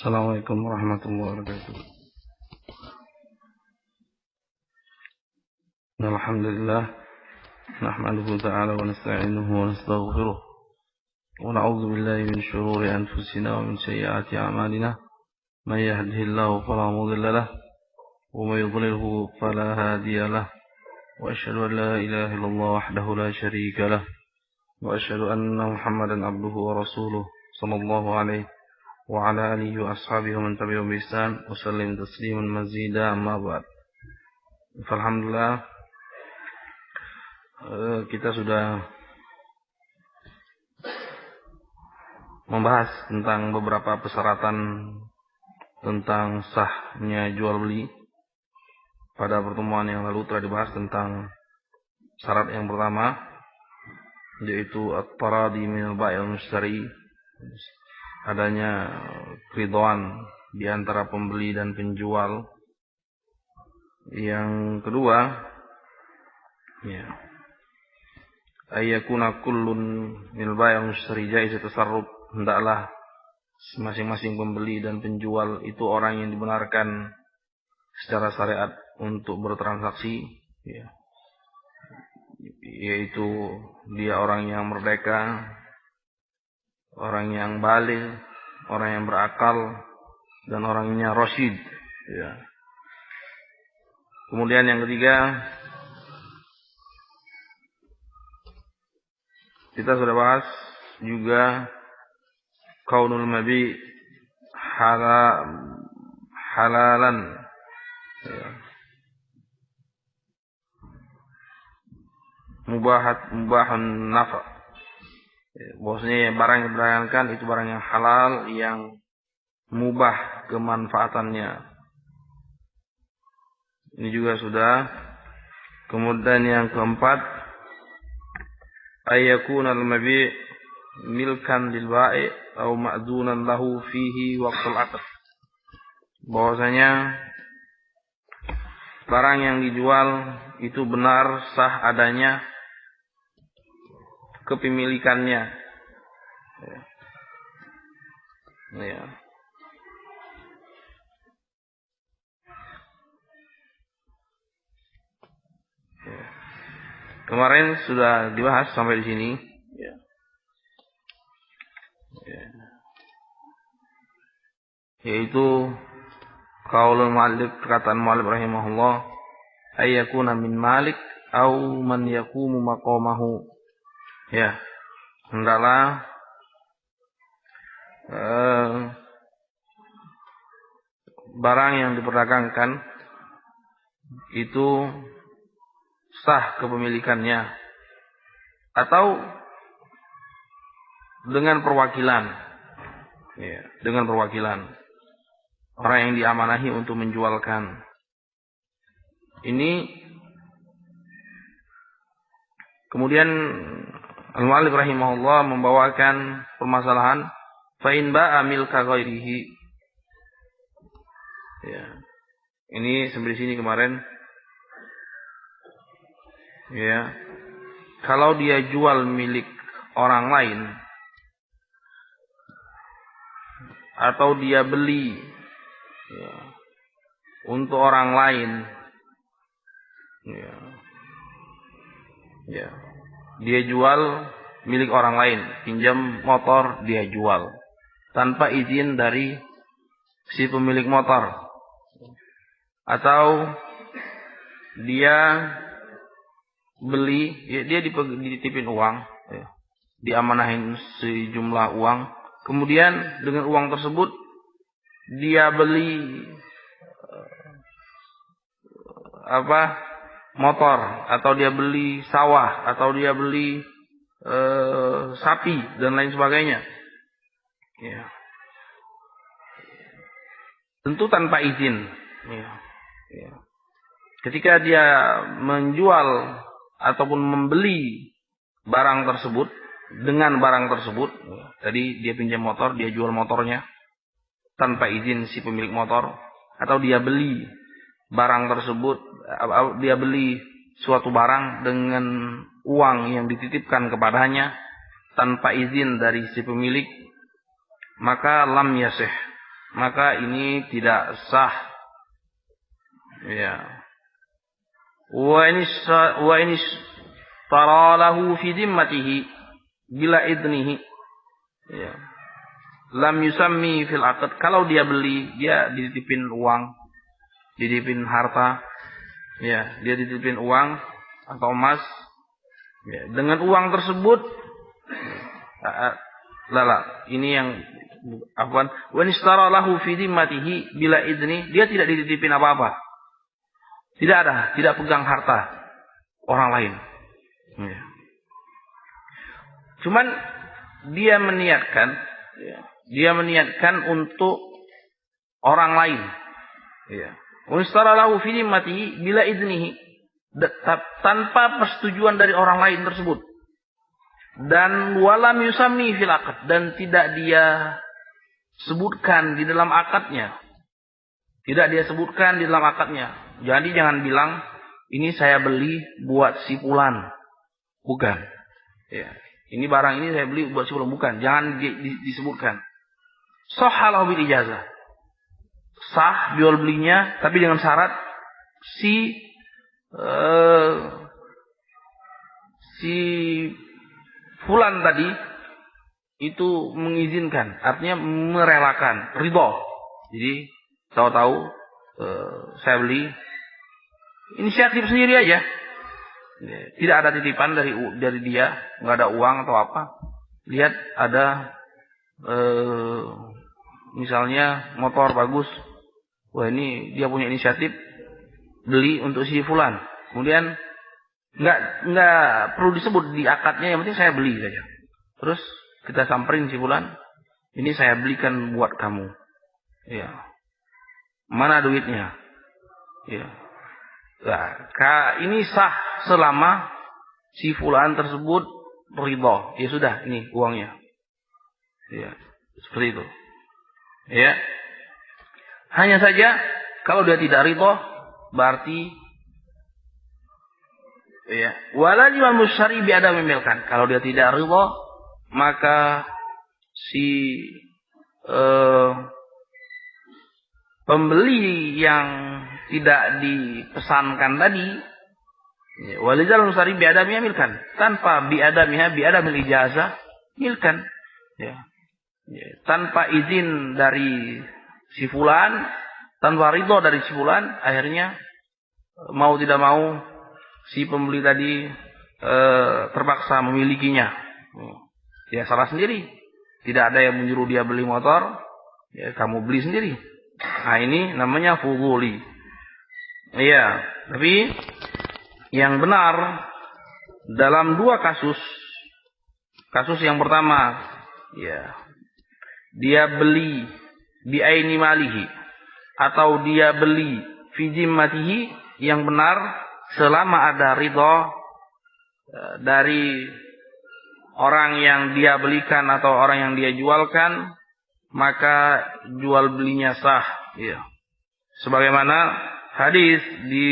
Assalamualaikum warahmatullahi wabarakatuh. Alhamdulillah, nahmaduhu ta'ala wa nasta'inuhu wa nastaghfiruh wa na'udzu billahi min shururi anfusina wa min sayyiati a'malina. May yahdihillahu fala mudilla lahu wa may yudlilhu fala hadiya lahu. Wa asyhadu an la ilaha illallah wahdahu la syarika lahu wa asyhadu anna Muhammadan abduhu wa rasuluh sallallahu alaihi wa ala alihi wa ashabihi wa man tabi'ahum bi ihsan wa sallim tasliman mazida amma ba'd. Alhamdulillah, kita sudah membahas tentang beberapa persyaratan tentang sahnya jual beli. Pada pertemuan yang lalu telah dibahas tentang syarat yang pertama, yaitu at-taradi min al-bai' wal-mushtari, adanya keridhaan di antara pembeli dan penjual. Yang kedua, ayyakuna kullun min al-bai' wal-mushtari jaiz at-tasarruf, hendaklah masing-masing pembeli dan penjual itu orang yang dibenarkan secara syariat untuk bertransaksi, yaitu dia orang yang merdeka, orang yang baligh, orang yang berakal, dan orangnya rasyid. Kemudian yang ketiga, kita sudah bahas juga kaunul mabi halalan, mubahun nafa. Bahwasanya barang yang diperdagangkan itu barang yang halal, yang mubah kemanfaatannya. Ini juga sudah. Kemudian yang keempat, ayyakuna al-mabi' milkan lil ba'i' atau ma'dunan lahu fihi waqtul 'aqd. Bahwasanya barang yang dijual itu benar sah adanya kepemilikannya. Kemarin sudah dibahas sampai di sini. Yaitu qaulul mu'allif, perkataan mu'allif rahimahullah, ayyakuna min malik au man yaqumu maqamahu. Hendaklah barang yang diperdagangkan itu sah kepemilikannya atau dengan perwakilan, dengan perwakilan orang yang diamanahi untuk menjualkan. Ini kemudian al-mu'allif rahimahullah membawakan permasalahan fa in ba'a milka ghairihi. Ini sampai sini kemarin. Kalau dia jual milik orang lain atau dia beli untuk orang lain, dia jual milik orang lain, pinjam motor dia jual tanpa izin dari si pemilik motor, atau dia beli, dia dititipin uang, diamanahin sejumlah uang, kemudian dengan uang tersebut dia beli motor, atau dia beli sawah, atau dia beli sapi dan lain sebagainya. Tentu tanpa izin. Ketika dia menjual ataupun membeli barang tersebut, dengan barang tersebut, tadi dia pinjam motor, dia jual motornya tanpa izin si pemilik motor, atau dia beli barang tersebut, dia beli suatu barang dengan uang yang dititipkan kepadanya tanpa izin dari si pemilik, maka lam yasih, maka ini tidak sah. Ya. Wa ini taralahu fi zimmatihi bila idnihi. Ya. Lam yusammi fil aqd. Kalau dia beli, dia dititipin uang, dititipin harta, ya, dia dititipin uang atau emas, ya, dengan uang tersebut, ini yang afwan, wa nistara lahu fi dhimmatihi bila idni, dia tidak dititipin apa-apa, tidak pegang harta orang lain, ya. Cuman dia meniatkan untuk orang lain, ya. Unistara lahu fi dhimmatihi bila idnihi, tanpa persetujuan dari orang lain tersebut. Dan walam yusammi fil aqd, dan tidak dia sebutkan di dalam akadnya. Tidak dia sebutkan di dalam akadnya. Jadi jangan bilang ini saya beli buat si fulan. Bukan. Ya. Ini barang ini saya beli buat si fulan, bukan. Jangan disebutkan. Sahhalahu bil ijazah. Sah jual belinya, tapi dengan syarat si fulan tadi itu mengizinkan, artinya merelakan, ridho. Jadi tahu-tahu saya beli, inisiatif sendiri aja, tidak ada titipan dari dia, nggak ada uang atau apa. Lihat ada misalnya motor bagus, wah ini dia punya inisiatif beli untuk si fulan. Kemudian nggak perlu disebut di akadnya, yang penting saya beli saja. Terus kita samperin si fulan, ini saya belikan buat kamu. Ya. Mana duitnya? Ya. Nah, ini sah selama si fulan tersebut ridho. Ya sudah, ini uangnya. Ya, seperti itu. Ya. Hanya saja kalau dia tidak ridho, berarti ya, wala jimal musyari bi adam memilkan. Kalau dia tidak ridha, maka si pembeli yang tidak dipesankan tadi, ya, walizal musyari bi adam memilkan, tanpa bi adamil ijazah milkan, ya. Ya, tanpa izin dari si fulan, tanpa ridha dari si fulan, akhirnya mau tidak mau si pembeli tadi terpaksa memilikinya. Ya salah sendiri. Tidak ada yang menyuruh dia beli motor, ya kamu beli sendiri. Nah ini namanya fuduli. Iya, tapi yang benar dalam dua kasus. Kasus yang pertama, ya, dia beli bi'aini malihi, atau dia beli fi zimmatihi, yang benar selama ada ridho dari orang yang dia belikan atau orang yang dia jualkan, maka jual belinya sah. Ya. Sebagaimana hadis di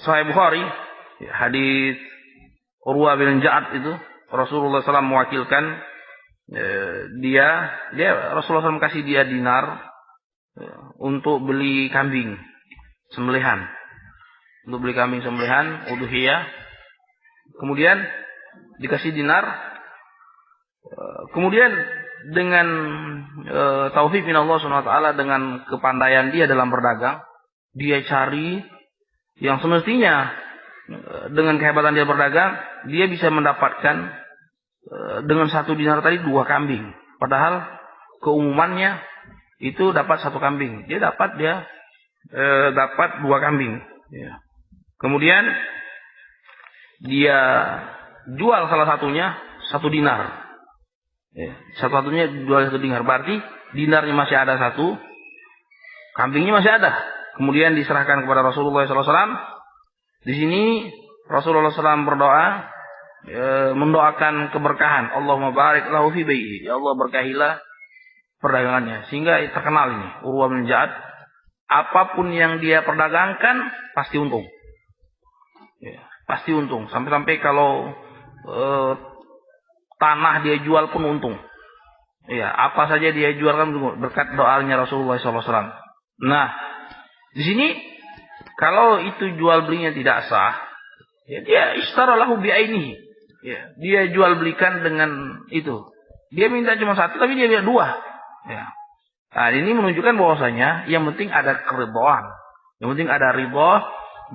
Sahih Bukhari, hadis Urwah bin Ja'ad itu, Rasulullah SAW mewakilkan Rasulullah SAW kasih dia dinar untuk beli kambing sembelihan, udhiyah. Kemudian dikasih dinar. Kemudian dengan taufik min Allah Subhanahu wa taala, dengan kepandaian dia dalam berdagang, dia cari yang semestinya dengan kehebatan dia berdagang, dia bisa mendapatkan dengan satu dinar tadi 2 kambing. Padahal keumumannya itu dapat 1 kambing. Dia dapat 2 kambing. Ya. Kemudian dia jual salah satunya 1 dinar. Ya. Satunya jual 1 dinar. Berarti dinarnya masih ada 1, kambingnya masih ada. Kemudian diserahkan kepada Rasulullah SAW. Di sini Rasulullah SAW berdoa, mendoakan keberkahan. Allahumma barik lahu fi bai'i. Ya Allah, berkahilah perdagangannya. Sehingga terkenal ini Urwah bin Ja'ad, apapun yang dia perdagangkan pasti untung. Ya, pasti untung. Sampai-sampai kalau tanah dia jual pun untung. Ya, apa saja dia jualkan berkat doanya Rasulullah SAW. Nah, di sini kalau itu jual belinya tidak sah, ya dia istaralahu bi'ainihi. Ya, dia jual belikan dengan itu. Dia minta cuma satu, tapi dia minta dua. Ya. Nah, ini menunjukkan bahwasanya yang penting ada keridhaan, yang penting ada ridha,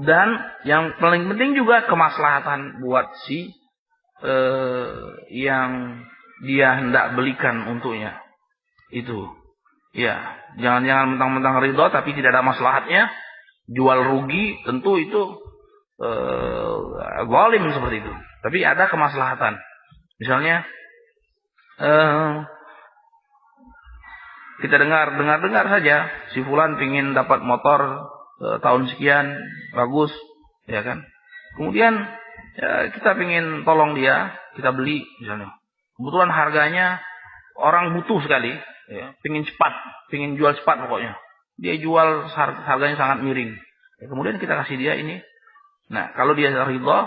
dan yang paling penting juga kemaslahatan buat si yang dia hendak belikan untuknya. Itu. Ya, jangan mentang-mentang ridha tapi tidak ada maslahatnya, jual rugi, tentu itu zalim seperti itu. Tapi ada kemaslahatan. Misalnya kita dengar saja si fulan pingin dapat motor tahun sekian bagus, ya kan? Kemudian ya, kita pingin tolong dia, kita beli misalnya. Kebetulan harganya orang butuh sekali, ya, pingin jual cepat pokoknya. Dia jual harganya sangat miring. Ya, kemudian kita kasih dia ini. Nah, kalau dia ridha,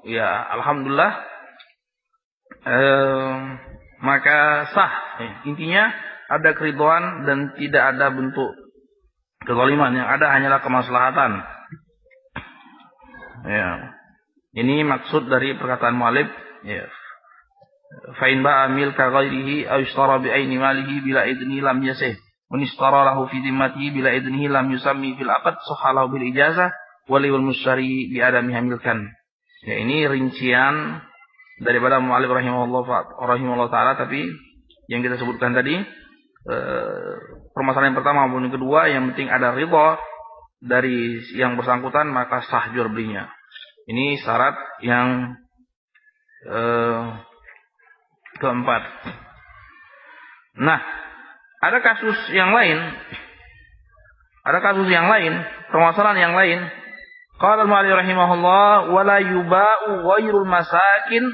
ya alhamdulillah, maka sah. Intinya ada keridhaan dan tidak ada bentuk kezaliman. Yang ada hanyalah kemaslahatan. Ya. Ini maksud dari perkataan mu'allif. Ya. Fa in ba'a milka ghairihi aw ishtara bi aini malihi bila idni lam yasih. Wa ishtara lahu fi dhimmatihi bila idnihi lam yusammi fil aqd sahalahu bil ijazah wa lil mushtari bi adami hamilkan. Ya, ini rincian daripada mu'allif rahimahullah taala, tapi yang kita sebutkan tadi permasalahan yang pertama maupun yang kedua, yang penting ada ridha dari yang bersangkutan maka sah jual belinya. Ini syarat yang keempat. Nah, ada kasus yang lain, permasalahan yang lain. Qala al-mu'allif rahimahullah wa la yuba'u ghairul masakin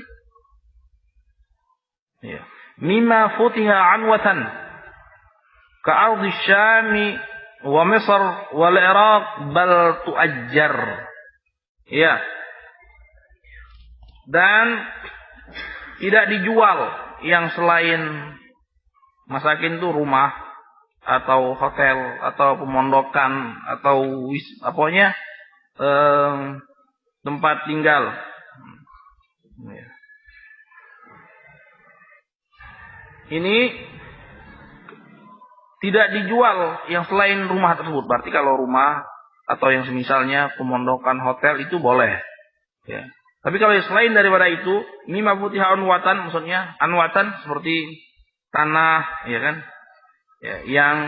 ya mimma futiha anwatan ka ardi syami wa misr wal iraq bal tuajjar. Ya. Dan tidak dijual yang selain masakin itu rumah atau hotel atau pemondokan atau apanya tempat tinggal. Ini tidak dijual yang selain rumah tersebut. Berarti kalau rumah atau yang semisalnya pemondokan hotel itu boleh. Ya. Tapi kalau yang selain daripada itu, mimma futiha anwatan, maksudnya anwatan seperti tanah, ya kan? Ya, yang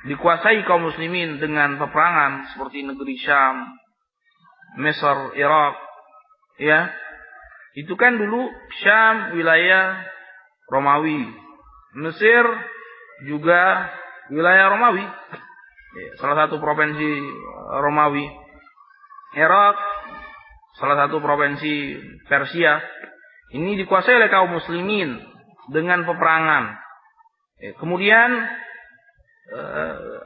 dikuasai kaum muslimin dengan peperangan seperti negeri Syam, Mesir, Irak, ya. Itu kan dulu Syam wilayah Romawi, Mesir juga wilayah Romawi, salah satu provinsi Romawi. Irak salah satu provinsi Persia. Ini dikuasai oleh kaum muslimin dengan peperangan. Kemudian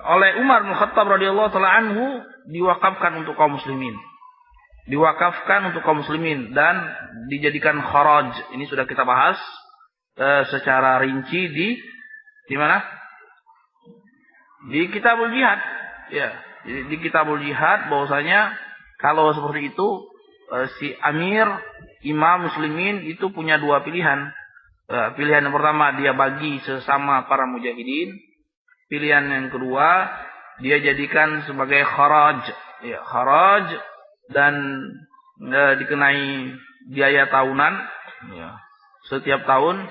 oleh Umar bin Khattab radhiyallahu taala anhu diwakafkan untuk kaum muslimin. Dan dijadikan kharaj. Ini sudah kita bahas secara rinci di mana? Di Kitabul Jihad. Ya, di Kitabul Jihad bahwasanya kalau seperti itu si amir imam muslimin itu punya dua pilihan. Pilihan yang pertama dia bagi sesama para mujahidin. Pilihan yang kedua dia jadikan sebagai kharaj. Ya, kharaj dan dikenai biaya tahunan. Ya, setiap tahun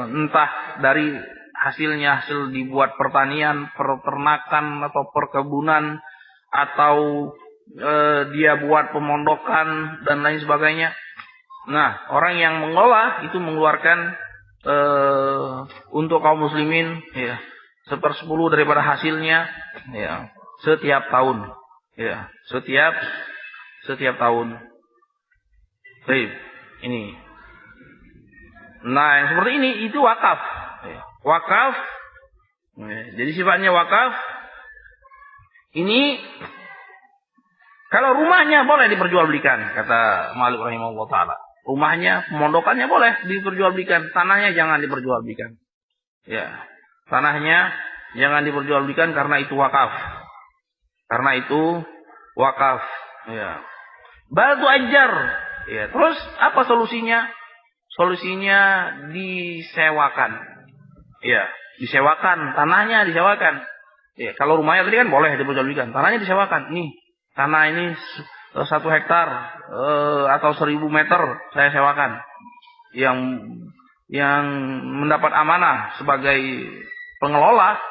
entah dari hasil dibuat pertanian, peternakan atau perkebunan atau dia buat pemondokan dan lain sebagainya. Nah, orang yang mengolah itu mengeluarkan untuk kaum muslimin ya 1/10 daripada hasilnya ya setiap tahun. Ya, setiap tahun. Baik, ini. Nah, yang seperti ini itu wakaf. Ya, wakaf. Ya, jadi sifatnya wakaf ini Kalau rumahnya boleh diperjualbelikan, kata Malik rahimahullah taala. Rumahnya, pemondokannya boleh diperjualbelikan, tanahnya jangan diperjualbelikan. Ya, tanahnya jangan diperjualbelikan karena itu wakaf. Karena itu wakaf. Ya. Batu ajar. Ya, terus apa solusinya? Solusinya disewakan. Ya, disewakan, tanahnya disewakan. Ya, kalau rumahnya tadi kan boleh diperjualbelikan, tanahnya disewakan. Nih, tanah ini 1 hektar atau 1000 meter saya sewakan. Yang mendapat amanah sebagai pengelola,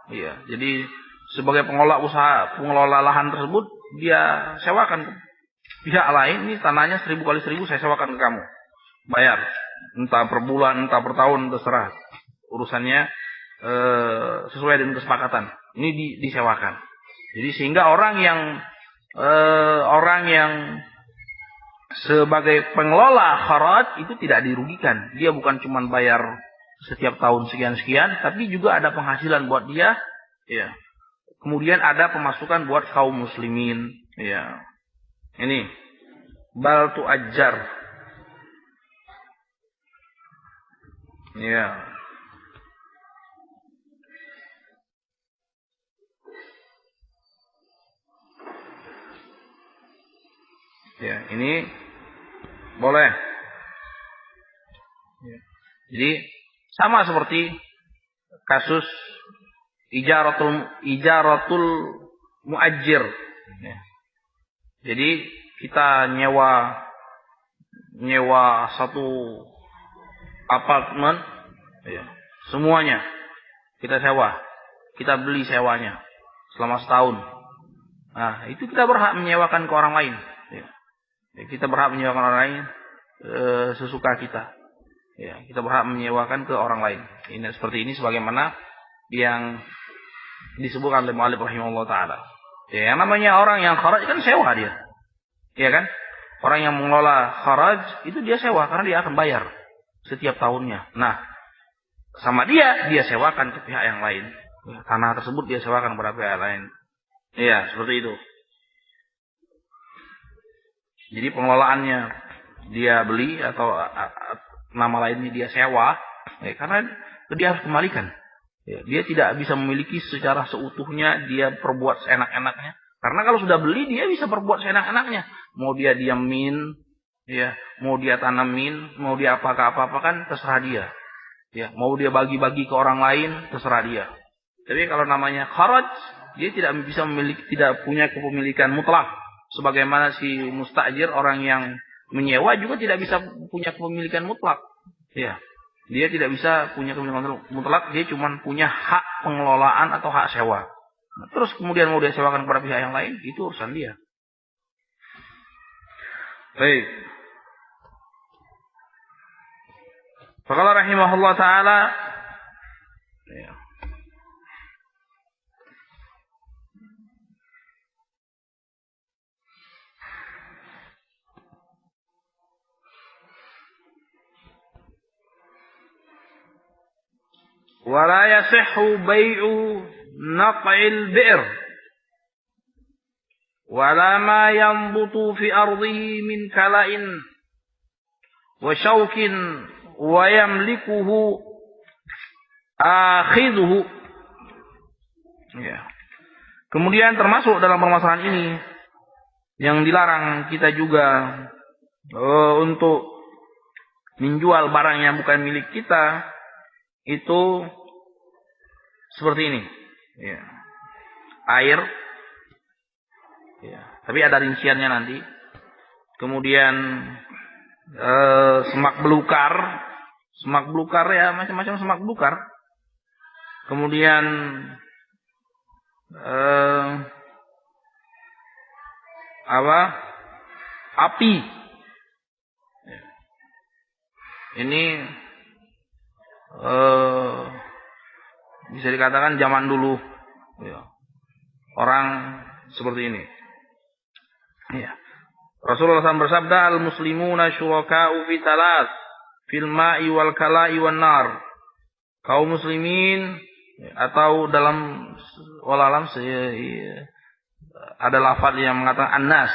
ya, jadi sebagai pengelola lahan tersebut dia sewakan pihak lain. Ini tanahnya 1000 kali 1000 saya sewakan ke kamu, bayar entah per bulan entah per tahun terserah, urusannya sesuai dengan kesepakatan. Ini disewakan. Jadi sehingga orang yang sebagai pengelola kharaj itu tidak dirugikan. Dia bukan cuma bayar setiap tahun sekian-sekian, tapi juga ada penghasilan buat dia. Ya. Kemudian ada pemasukan buat kaum muslimin. Ya. Ini bal tu'ajjar. Ya. Ya, ini boleh. Ya. Jadi sama seperti kasus ijaratul muajjir. Ya. Jadi kita nyewa satu apartemen, ya, semuanya kita sewa, kita beli sewanya selama setahun. Nah, itu kita berhak menyewakan ke orang lain. Ya. Kita berhak menyewakan orang lain sesuka kita. Ya, kita berhak menyewakan ke orang lain. Ini seperti ini sebagaimana yang disebutkan oleh Malik rahimahullah taala. Ya, yang namanya orang yang kharaj kan sewa dia. Iya kan? Orang yang mengelola kharaj itu dia sewa karena dia akan bayar setiap tahunnya. Nah, sama dia sewakan ke pihak yang lain. Ya, tanah tersebut dia sewakan kepada pihak lain. Iya, seperti itu. Jadi pengelolaannya dia beli atau nama lainnya dia sewa, ya, karena dia harus kembalikan. Ya, dia tidak bisa memiliki secara seutuhnya, dia perbuat seenak-enaknya. Karena kalau sudah beli dia bisa perbuat seenak-enaknya. Mau dia diamin, ya, mau dia tanamin, mau dia apa-apa kan terserah dia. Ya, mau dia bagi-bagi ke orang lain terserah dia. Tapi kalau namanya kharaj, dia tidak bisa memiliki, tidak punya kepemilikan mutlak. Sebagaimana si mustajir, orang yang menyewa juga tidak bisa punya kepemilikan mutlak. Ya, dia tidak bisa punya kepemilikan mutlak, dia cuma punya hak pengelolaan atau hak sewa. Nah, terus kemudian mau dia sewakan kepada pihak yang lain, itu urusan dia. Baik. Faqala rahimahullah ta'ala, ya. Wala yasihhu bai'u naq'il bi'r wala ma yanbutu fi ardihi min kala'in wa syaukin wa yamlikuhu akhidhuhu. Ya. Kemudian termasuk dalam permasalahan ini yang dilarang kita juga untuk menjual barang yang bukan milik kita, itu seperti ini, ya. Air, ya. Tapi ada rinciannya nanti. Kemudian semak belukar ya, macam-macam semak belukar. Kemudian api. Ya. Ini bisa dikatakan zaman dulu, ya, orang seperti ini. Ya. Rasulullah SAW bersabda, al-muslimuna syuraka'u fi thalath, fil ma'i wal kala'i wan nar. Kaum muslimin, atau dalam walalam ada lafaz yang mengatakan annas.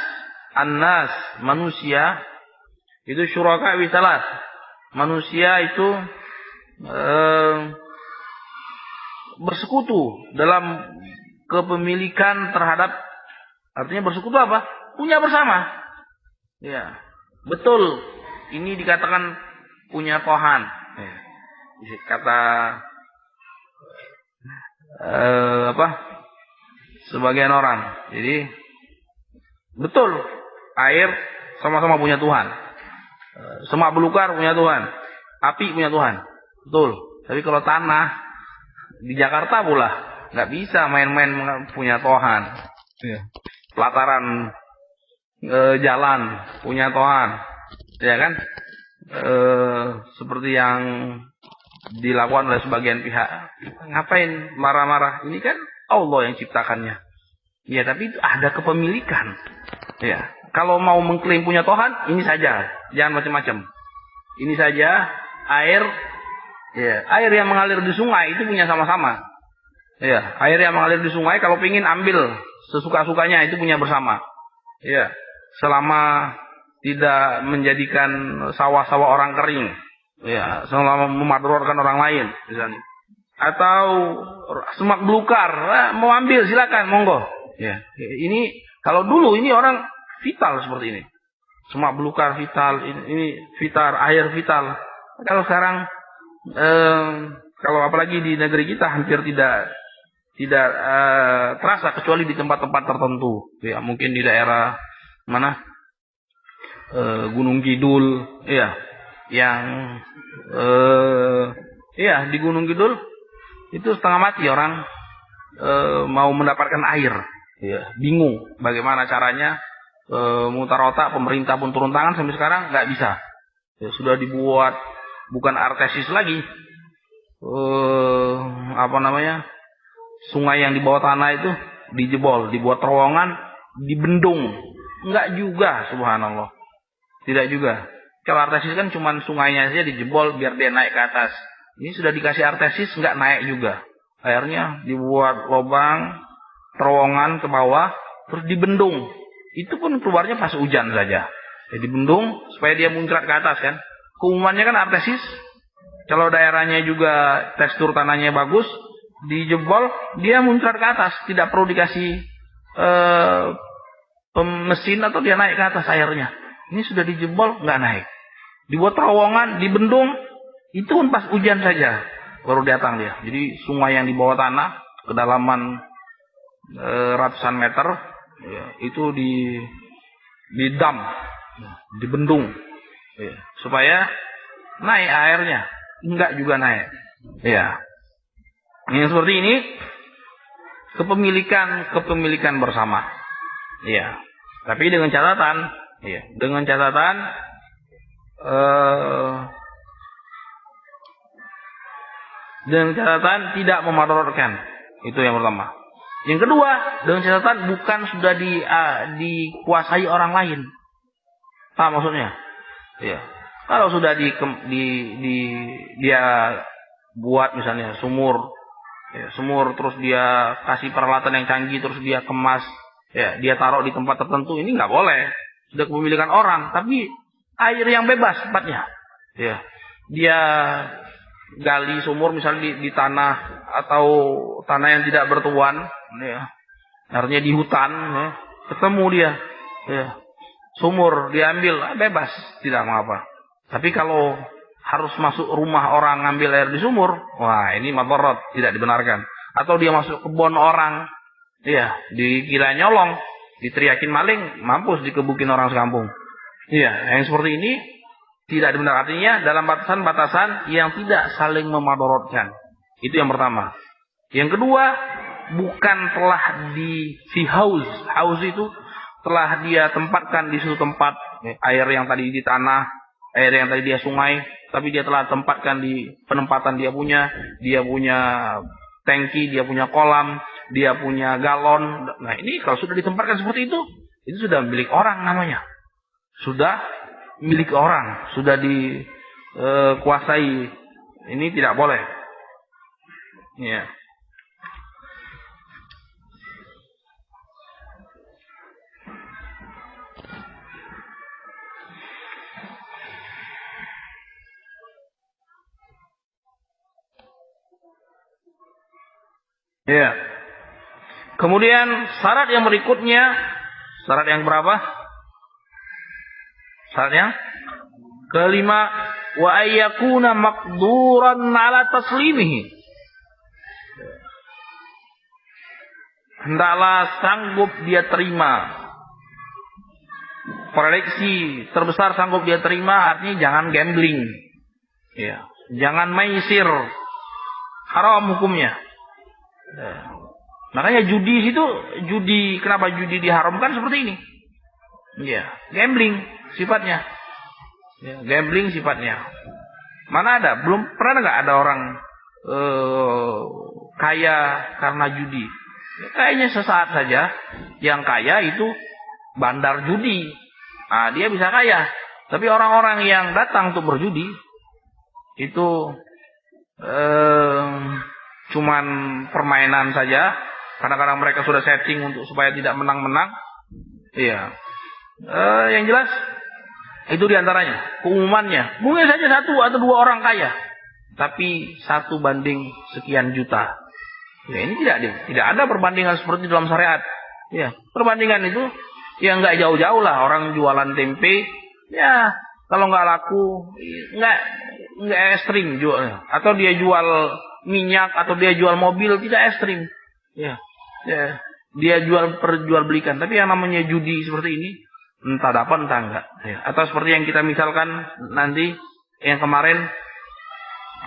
Annas, manusia itu syuraka wisalat. Manusia itu bersekutu dalam kepemilikan terhadap, artinya bersekutu apa? Punya bersama. Ya, betul. Ini dikatakan punya Tuhan. Ya. Kata sebagian orang. Jadi betul, air sama-sama punya Tuhan. Semak belukar punya Tuhan. Api punya Tuhan. Betul. Tapi kalau tanah di Jakarta pula nggak bisa main-main punya Tuhan. Ya. Pelataran jalan punya Tuhan. Ya kan? Seperti yang dilakukan oleh sebagian pihak. Ngapain marah-marah? Ini kan Allah yang ciptakannya. Ya, tapi itu ada kepemilikan. Ya, kalau mau mengklaim punya Tuhan, ini saja, jangan macam-macam. Ini saja air, ya, air yang mengalir di sungai itu punya sama-sama. Ya, air yang mengalir di sungai kalau ingin ambil sesuka-sukanya itu punya bersama. Ya, selama tidak menjadikan sawah-sawah orang kering. Ya, selama memadorotkan orang lain misalnya. Atau semak belukar, mau ambil silakan, monggo. Ya, ini kalau dulu ini orang vital seperti ini. Semak belukar vital, ini vital, air vital. Kalau sekarang kalau apalagi di negeri kita hampir tidak terasa kecuali di tempat-tempat tertentu. Ya, mungkin di daerah mana? Gunung Kidul, ya. Yang di Gunung Kidul itu setengah mati orang mau mendapatkan air, ya, bingung bagaimana caranya, mutar otak, pemerintah pun turun tangan sampai sekarang nggak bisa. Ya, sudah dibuat bukan artesis lagi, sungai yang di bawah tanah itu dijebol, dibuat terowongan, dibendung, nggak juga, subhanallah, tidak juga. Kalau artesis kan cuma sungainya saja dijebol biar dia naik ke atas. Ini sudah dikasih artesis nggak naik juga. Akhirnya dibuat lubang, terowongan ke bawah, terus dibendung. Itu pun keluarnya pas hujan saja. Jadi dibendung supaya dia muncrat ke atas kan. Keumumannya kan artesis. Kalau daerahnya juga tekstur tanahnya bagus, dijebol, dia muncrat ke atas. Tidak perlu dikasih mesin atau dia naik ke atas airnya. Ini sudah dijebol, nggak naik. Dibuat terowongan, dibendung, itu pun pas hujan saja baru datang dia. Jadi sungai yang di bawah tanah, kedalaman ratusan meter, ya, itu di dam, dibendung, ya, supaya naik airnya. Enggak juga naik. Ya, yang seperti ini kepemilikan bersama. Ya, tapi dengan catatan. Iya, dengan catatan tidak memadorotkan. Itu yang pertama. Yang kedua, dengan catatan bukan sudah dikuasai orang lain. Paham maksudnya? Iya. Kalau sudah dia buat misalnya sumur, ya, terus dia kasih peralatan yang canggih, terus dia kemas, ya, dia taruh di tempat tertentu, ini nggak boleh. Sudah kepemilikan orang, tapi air yang bebas tempatnya. Ya, dia gali sumur misalnya di tanah atau tanah yang tidak bertuan, ya, artinya di hutan, ya, ketemu dia, ya, sumur diambil, bebas, tidak mengapa. Tapi kalau harus masuk rumah orang ngambil air di sumur, wah ini madharat, tidak dibenarkan. Atau dia masuk kebun orang, ya, dikira nyolong, diteriakin maling, mampus dikebukin orang sekampung. Iya, yang seperti ini tidak dibenarkan. Artinya dalam batasan-batasan yang tidak saling memadorotkan. Itu yang pertama. Yang kedua, bukan telah fi haus itu telah dia tempatkan di suatu tempat, air yang tadi di tanah, air yang tadi dia sungai, tapi dia telah tempatkan di penempatan dia punya tangki, dia punya kolam, dia punya galon. Nah, ini kalau sudah ditempatkan seperti itu sudah milik orang namanya. Sudah milik orang, sudah dikuasai. Ini tidak boleh. Ya. Ya. Kemudian syarat yang berikutnya, syarat yang berapa? Syarat yang kelima, wa ayyakuna maqduran ala taslimihi. Hendaklah sanggup dia terima. Prediksi terbesar sanggup dia terima, artinya jangan gambling. Ya, jangan maisir. Haram hukumnya. Ya. Makanya judi, kenapa judi diharamkan seperti ini? Ya, gambling sifatnya. Ya, gambling sifatnya. Mana ada? Belum pernah nggak ada orang kaya karena judi? Ya, kayaknya sesaat saja. Yang kaya itu bandar judi. Nah, dia bisa kaya. Tapi orang-orang yang datang untuk berjudi itu cuman permainan saja. Kadang-kadang mereka sudah setting untuk supaya tidak menang-menang. Iya. Yang jelas itu diantaranya keumumannya. Mungkin saja 1 atau 2 orang kaya, tapi 1 banding sekian juta. Ya, ini tidak ada perbandingan seperti dalam syariat. Ya, perbandingan itu ya nggak jauh-jauh lah. Orang jualan tempe, ya kalau nggak laku, nggak ekstrim jualnya. Atau dia jual minyak, atau dia jual mobil, tidak ekstrim. Ya, dia jual belikan. Tapi yang namanya judi seperti ini, entah dapat entah enggak. Ya. Atau seperti yang kita misalkan nanti yang kemarin,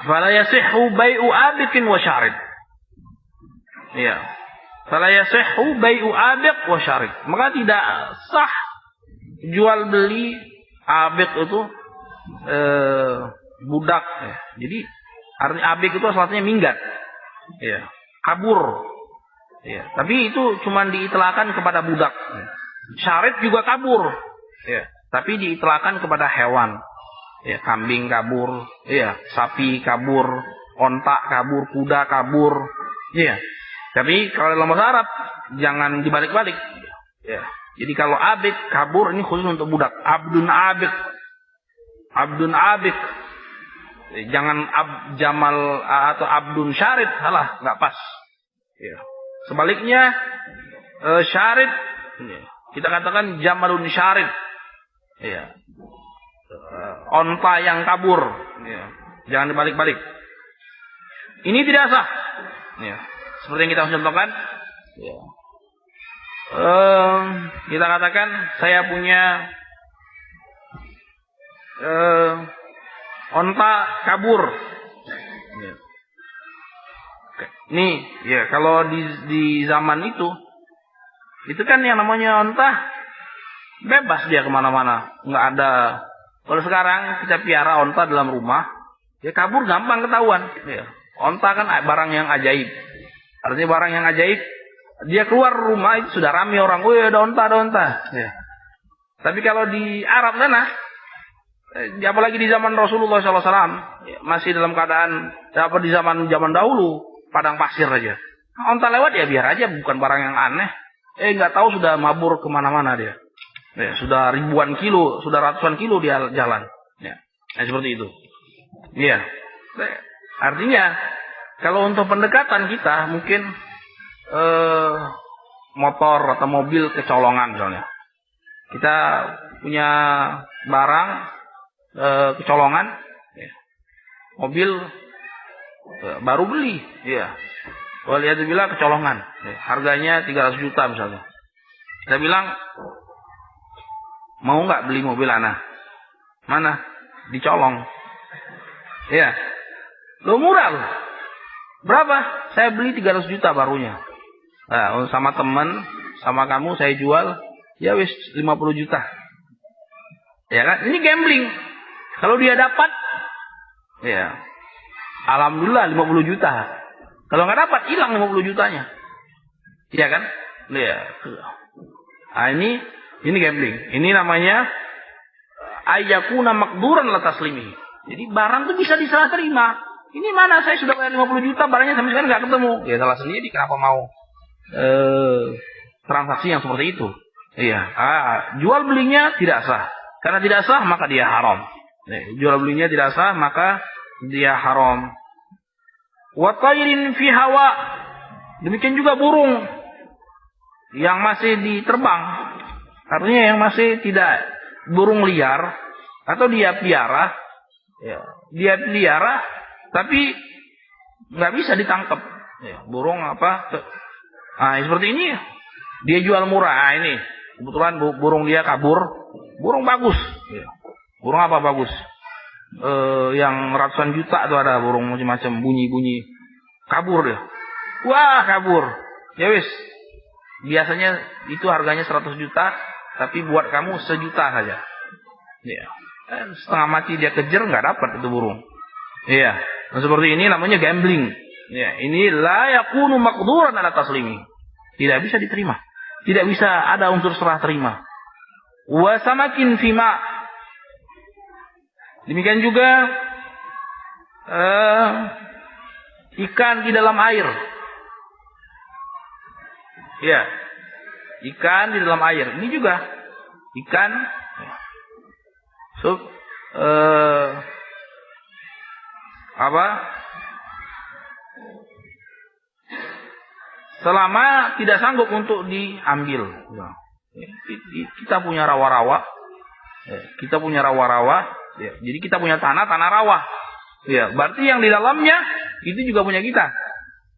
fala yasihhu bai'u abiqin wa syarid. Ya. Fala yasihhu bai'u abiq wa syarid. Maka tidak sah jual beli abiq itu budak. Ya. Jadi artinya abiq itu asalnya minggat. Ya. Kabur. Ya, tapi itu cuma diitlakkan kepada budak. Syarid juga kabur. Ya, tapi diitlakkan kepada hewan. Ya, kambing kabur, ya, sapi kabur, onta kabur, kuda kabur. Ya. Tapi kalau dalam bahasa Arab jangan dibalik-balik. Ya. Jadi kalau abid kabur ini khusus untuk budak. Abdun abid. Abdun abid. Jangan jamal atau abdun syarid, salah, enggak pas. Ya. Sebaliknya syarid, kita katakan jamalun syarid, ya. Onta yang kabur, ya. Jangan dibalik-balik. Ini tidak sah, ya. Seperti yang kita contohkan, ya. Kita katakan saya punya onta kabur. Ya. Nih, ya kalau di zaman itu kan yang namanya onta bebas dia kemana-mana, nggak ada. Kalau sekarang kita piara onta dalam rumah, ya kabur gampang ketahuan. Ya. Onta kan barang yang ajaib, artinya barang yang ajaib. Dia keluar rumah itu sudah ramai orang, oh ada onta, ada onta. Ya. Tapi kalau di Arab sana, apalagi di zaman Rasulullah SAW, ya, masih dalam keadaan apa di zaman dahulu. Padang pasir aja. Onta lewat ya biar aja, bukan barang yang aneh. Nggak tahu sudah mabur kemana-mana dia. Ya, sudah ribuan kilo, sudah ratusan kilo dia jalan. Ya, seperti itu. Iya. Artinya kalau untuk pendekatan kita mungkin motor atau mobil kecolongan misalnya. Kita punya barang kecolongan, ya. Mobil baru beli, ya. Waliyadzubillah kecolongan, ya. Harganya 300 juta misalnya. Kita bilang, mau nggak beli mobil anak? Mana? Dicolong. Ya. Lo murah loh. Berapa? Saya beli 300 juta barunya. Nah, sama teman, sama kamu saya jual, ya wis 50 juta. Ya kan? Ini gambling. Kalau dia dapat, ya. Alhamdulillah 50 juta. Kalau nggak dapat, hilang 50 jutanya. Iya kan? Iya. Nah, ini gambling. Ini namanya ayyakuna maqduran la taslimi. Jadi barang itu bisa diserah terima. Ini mana saya sudah bayar 50 juta, barangnya sampai sekarang nggak ketemu. Ya salah sendiri, kenapa mau transaksi yang seperti itu? Iya. Jual belinya tidak sah. Karena tidak sah maka dia haram. Jual belinya tidak sah maka dia haram. Wa tayrin fi hawa, Demikian juga burung yang masih diterbang, artinya yang masih tidak burung liar atau dia piara, ya, dia pelihara tapi nggak bisa ditangkap. Ya, burung apa? Seperti ini dia jual murah. Ini kebetulan burung dia kabur, burung bagus. Ya. Burung apa bagus? Yang ratusan juta tuh ada burung macam-macam bunyi-bunyi, kabur dia. Wah kabur. Ya wis. Biasanya itu harganya 100 juta, tapi buat kamu 1 juta saja. Ya. Setengah mati dia kejar nggak dapat itu burung. Iya. Dan seperti ini namanya gambling. Ya, ini la yakunu maqduran ala taslimi. Tidak bisa diterima. Tidak bisa ada unsur serah terima. Wa samakin fima. Demikian juga ikan di dalam air. Ya. Ikan di dalam air. Ini juga ikan selama tidak sanggup untuk diambil. Kita punya rawa-rawa. Kita punya rawa-rawa. Jadi kita punya tanah rawa. Ya, berarti yang di dalamnya itu juga punya kita.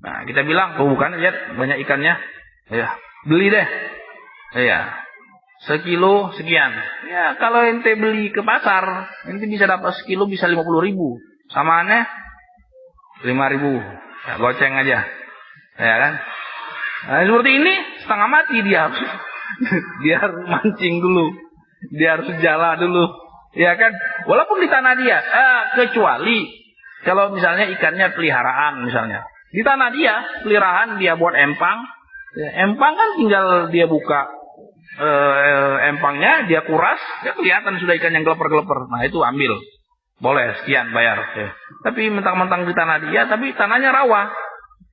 Nah, kita bilang, bukan, lihat banyak ikannya. Ya, beli deh. Ya. Sekilo sekian. Ya, kalau ente beli ke pasar, ente bisa dapat sekilo bisa 50.000. Samaannya 5.000. Ya, goceng aja. Ya kan? Nah, seperti ini setengah mati dia harus dia harus mancing dulu. Dia harus jala dulu. Ya kan? Walaupun di tanah dia, kecuali kalau misalnya ikannya peliharaan misalnya. Di tanah dia, peliharaan dia buat empang. Ya, empang kan tinggal dia buka empangnya, dia kuras, ya kelihatan sudah ikan yang geleper-geleper. Nah, itu ambil. Boleh, sekian bayar. Ya. Tapi mentang-mentang di tanah dia, tapi tanahnya rawa.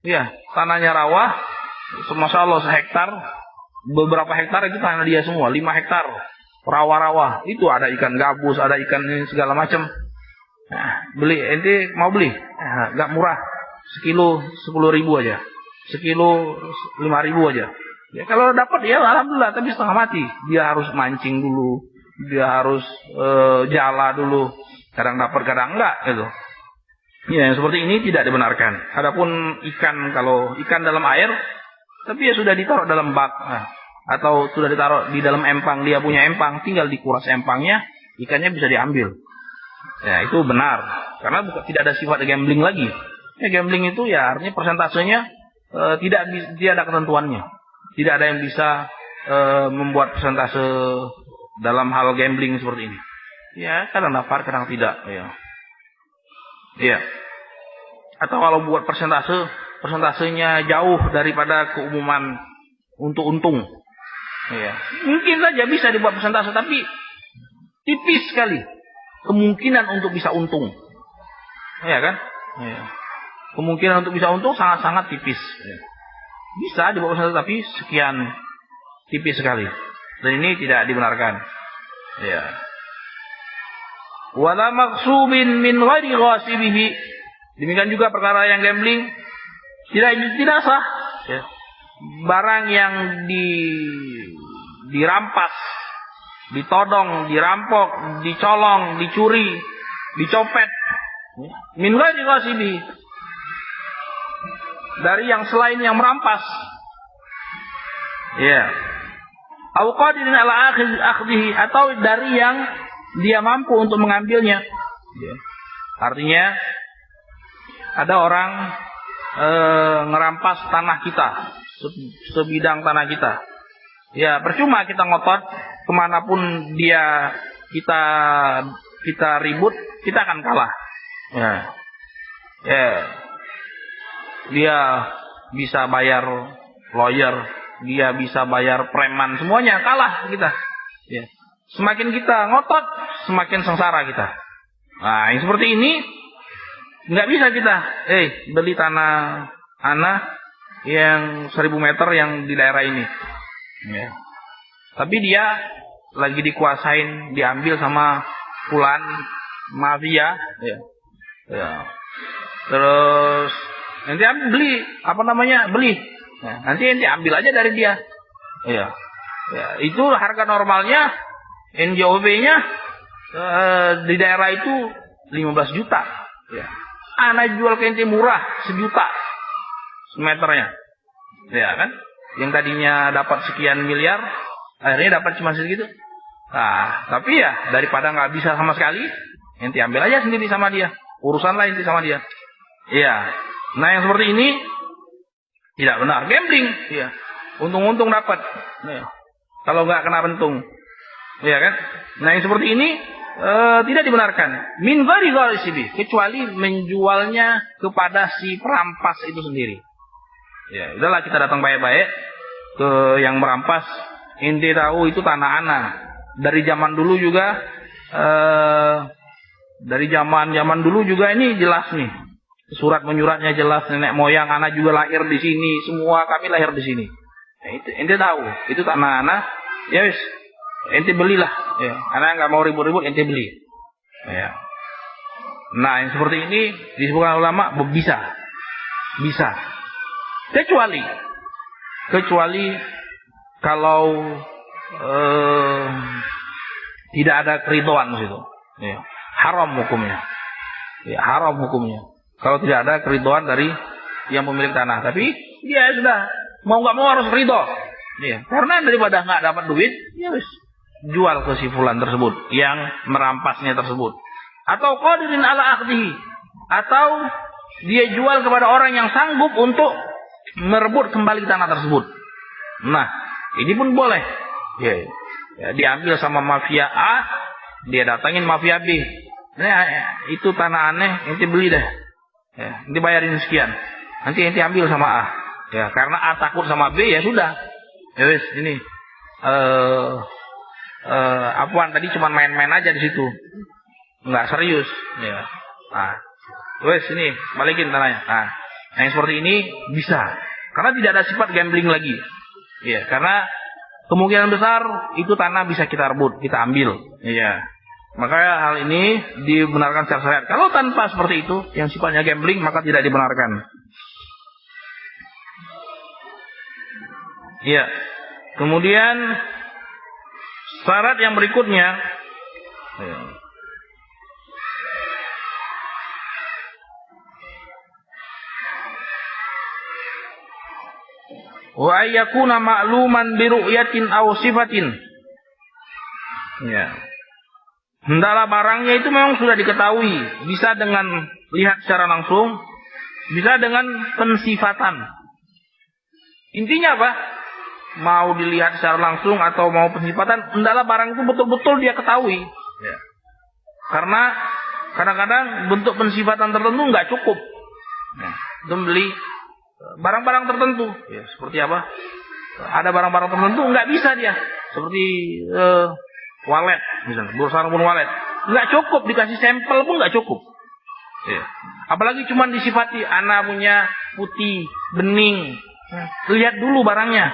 Ya, tanahnya rawa. Masya Allah, sehektar, beberapa hektar itu tanah dia semua, 5 hektar. Rawa-rawa. Itu ada ikan gabus, ada ikan segala macam. Nah, beli, ente mau beli? Gak murah. Sekilo 10.000 aja. Sekilo 5.000 aja. Ya, kalau dapat ya alhamdulillah, tapi setengah mati. Dia harus mancing dulu, dia harus jala dulu. Kadang dapat, kadang enggak gitu. Ya, yang seperti ini tidak dibenarkan. Adapun ikan, kalau ikan dalam air, tapi ya sudah ditaruh dalam bak, atau sudah ditaruh di dalam empang, dia punya empang, tinggal dikuras empangnya, ikannya bisa diambil. Ya, itu benar. Karena tidak ada sifat gambling lagi. Ya, gambling itu ya artinya persentasenya tidak ada ketentuannya. Tidak ada yang bisa membuat persentase dalam hal gambling seperti ini. Ya, kadang dapat, kadang tidak. Ya. Iya. Atau kalau buat persentasenya jauh daripada keumuman untuk untung. Iya. Mungkin saja bisa dibuat persentase, tapi tipis sekali kemungkinan untuk bisa untung. Iya kan? Iya. Kemungkinan untuk bisa untung sangat-sangat tipis. Iya. Bisa dibuat persentase, tapi sekian tipis sekali. Dan ini tidak dibenarkan. Iya. Wala maksubin min ghairi ghasibihi. Demikian juga perkara yang gambling tidak sah. Ya. Barang yang dirampas, ditodong, dirampok, dicolong, dicuri, dicopet. Min ghairi ghasibihi. Dari yang selain yang merampas. Ya. Au qadirin ala akhdhihi, atau dari yang dia mampu untuk mengambilnya. Ya. Artinya ada orang ngerampas tanah kita, sebidang tanah kita. Ya, percuma kita ngotot, kemanapun kita ribut, kita akan kalah. Ya. Ya. Dia bisa bayar lawyer, dia bisa bayar preman, semuanya kalah kita. Ya. Semakin kita ngotot, semakin sengsara kita. Nah, yang seperti ini nggak bisa kita. Beli tanah yang 1000 meter yang di daerah ini. Ya. Tapi dia lagi dikuasain, diambil sama fulan mafia. Ya. Ya. Terus Nanti beli, beli. Nah, nanti ente ambil aja dari dia. Iya. Ya, itu harga normalnya NJOB-nya di daerah itu 15 juta. Ya. Ana jual ke ente murah, 1 juta semeternya. Ya kan? Yang tadinya dapat sekian miliar, akhirnya dapat cuma segitu. Nah, tapi ya daripada nggak bisa sama sekali, ente ambil aja sendiri sama dia. Urusanlah ente sama dia. Iya. Nah, yang seperti ini tidak benar, gambling. Iya. Untung-untung dapat. Ya. Kalau nggak kena bentung, ya kan? Nah, yang seperti ini tidak dibenarkan. Min ghairi gharisibi, kecuali menjualnya kepada si perampas itu sendiri. Ya, udahlah kita datang baik-baik ke yang merampas. Ente tahu itu tanah ana. Dari zaman dulu juga, dari zaman dulu juga ini jelas nih. Surat menyuratnya jelas, nenek moyang anak juga lahir di sini, semua kami lahir di sini. Nah, itu ente tahu, itu tanah anak, ya wis, ente belilah. Ya, anak nggak mau ribut-ribut, ente beli. Ya. Nah, yang seperti ini disebutkan ulama bisa, kecuali kalau tidak ada keridhaan di situ, ya, haram hukumnya. Ya, haram hukumnya. Kalau tidak ada keridhaan dari yang pemilik tanah, tapi dia sudah mau nggak mau harus ridho. Ya, karena daripada nggak dapat duit, ya wis jual ke si fulan tersebut yang merampasnya tersebut. Atau qadirin ala akhdihi, atau dia jual kepada orang yang sanggup untuk merebut kembali tanah tersebut. Nah, ini pun boleh. Ya, diambil sama mafia A, dia datangin mafia B. Nah, itu tanah aneh, ente beli deh. Ya, ente bayarin sekian. Nanti ente ambil sama A. Ya, karena A takut sama B, ya sudah. Ya wis, ini apaan tadi cuma main-main aja di situ. Enggak serius. Ya. Nah, wis ini balikin tanahnya. Nah, yang seperti ini bisa. Karena tidak ada sifat gambling lagi. Ya, karena kemungkinan besar itu tanah bisa kita rebut, kita ambil. Iya. Maka hal ini dibenarkan secara syariat. Kalau tanpa seperti itu, yang sifatnya gambling, maka tidak dibenarkan. Iya. Kemudian syarat yang berikutnya, wa ayyakuna ma'luman bi ru'yatin aw sifatin. Ya. Hendaklah barangnya itu memang sudah diketahui, bisa dengan lihat secara langsung, bisa dengan pensifatan. Intinya apa? Mau dilihat secara langsung atau mau pensifatan, hendaklah barang itu betul-betul dia ketahui. Ya. Karena kadang-kadang bentuk pensifatan tertentu nggak cukup. Nah, itu beli barang-barang tertentu, ya, seperti apa? Ada barang-barang tertentu nggak bisa dia, seperti walet, misalnya bursa maupun walet, nggak cukup dikasih sampel pun nggak cukup. Ya. Apalagi cuma disifati, anak punya putih, bening, lihat dulu barangnya.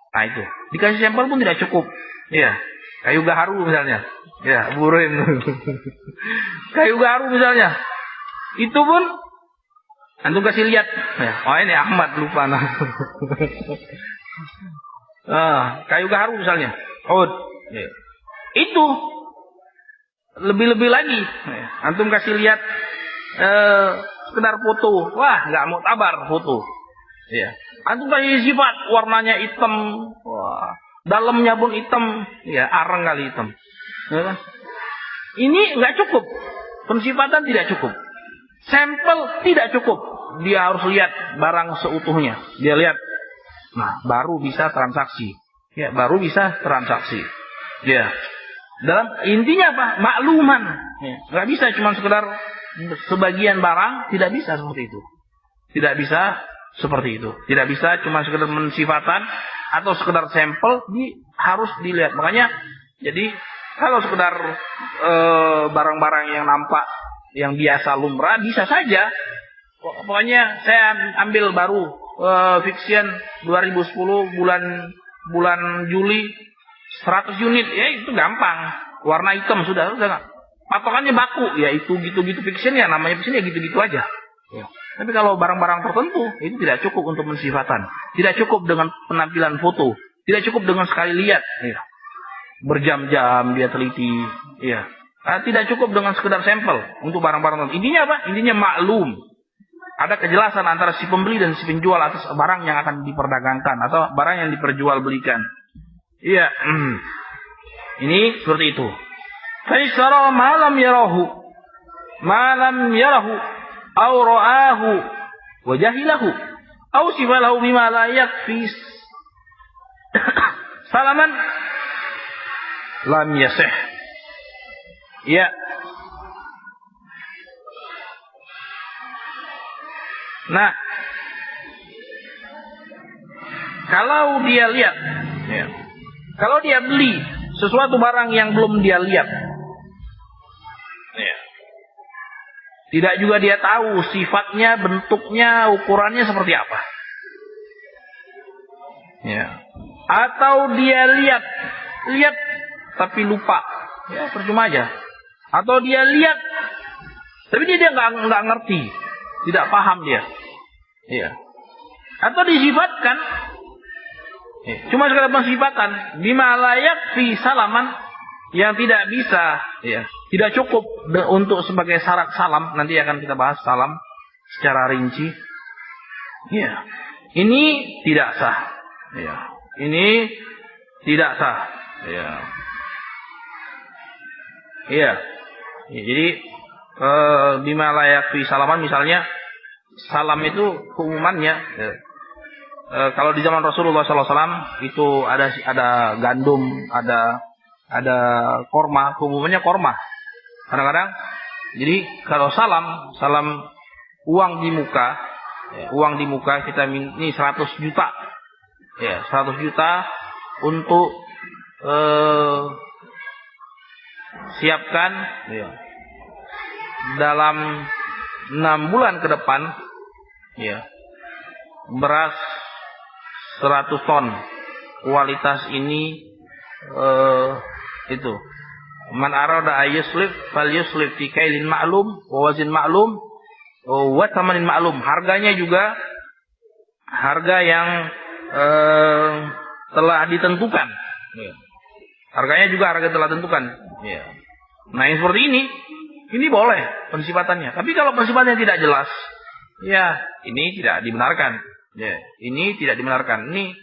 Nah itu, dikasih sampel pun tidak cukup. Ya, kayu gaharu misalnya, ya burin, kayu gaharu misalnya, itu pun antum kasih lihat, ya, oh ini Ahmad lupa nah. Kayu gaharu misalnya, ya. Itu lebih-lebih lagi, ya. Antum kasih lihat sekedar foto, wah nggak mau tabar foto, ya. Antum kasih sifat warnanya hitam, wah dalamnya pun hitam, ya arang kali hitam, ya. Ini nggak cukup, pensifatan tidak cukup. Sampel tidak cukup. Dia harus lihat barang seutuhnya. Dia lihat. Nah, baru bisa transaksi. Ya, baru bisa transaksi. Ya. Dalam intinya apa? Makluman. Ya. Nggak bisa cuma sekedar sebagian barang, tidak bisa seperti itu. Tidak bisa seperti itu. Tidak bisa cuma sekedar mensifatan atau sekedar sampel, harus dilihat. Makanya jadi kalau sekedar barang-barang yang nampak yang biasa lumrah bisa saja. Pokoknya saya ambil baru Fiction 2010 bulan Juli 100 unit, ya itu gampang. Warna hitam sudah. Patokannya baku, ya itu gitu-gitu Fiction ya, namanya Fiction ya gitu-gitu aja. Ya. Tapi kalau barang-barang tertentu itu tidak cukup untuk mensifatan, tidak cukup dengan penampilan foto, tidak cukup dengan sekali lihat, ya. Berjam-jam dia teliti, ya. Tidak cukup dengan sekedar sampel untuk barang-barang tertentu. Intinya apa? Intinya maklum. Ada kejelasan antara si pembeli dan si penjual atas barang yang akan diperdagangkan atau barang yang diperjualbelikan. Iya. Ini seperti itu. Faisara malam yarahu aw ra'ahu wa jahilahu aw sifalahu bima la yakfi salaman lam yasih. Ya. Nah, kalau dia lihat, ya, kalau dia beli sesuatu barang yang belum dia lihat, ya, tidak juga dia tahu sifatnya, bentuknya, ukurannya seperti apa, ya, atau dia lihat tapi lupa, ya percuma aja. Atau dia lihat, tapi dia nggak ngerti, tidak paham dia, ya. Atau disifatkan, ya, cuma sekedar pensifatan, bima layak fi salaman, yang tidak bisa, ya, tidak cukup untuk sebagai syarat salam. Nanti akan kita bahas salam secara rinci. Ya, ini tidak sah, ya. Ini tidak sah, ya. Iya. Ya, jadi bima layak fi salaman, misalnya salam itu keumumannya, ya. Kalau di zaman Rasulullah SAW itu ada gandum, ada korma, keumumannya korma. Kadang-kadang, jadi kalau salam uang di muka, ya, uang di muka kita ini 100 juta, ya 100 juta untuk siapkan, ya, dalam 6 bulan ke depan, ya, beras 100 ton kualitas ini, itu man arada ayuslif fal yuslif fi kailin ma'lum wa wazin ma'lum wa thamanin ma'lum. Harganya juga harga yang telah ditentukan, ya. Harganya juga harga telah ditentukan, ya. Nah, yang seperti ini boleh pensifatannya. Tapi kalau pensifatannya tidak jelas, ya ini tidak dibenarkan. Ya, ini tidak dibenarkan. Ini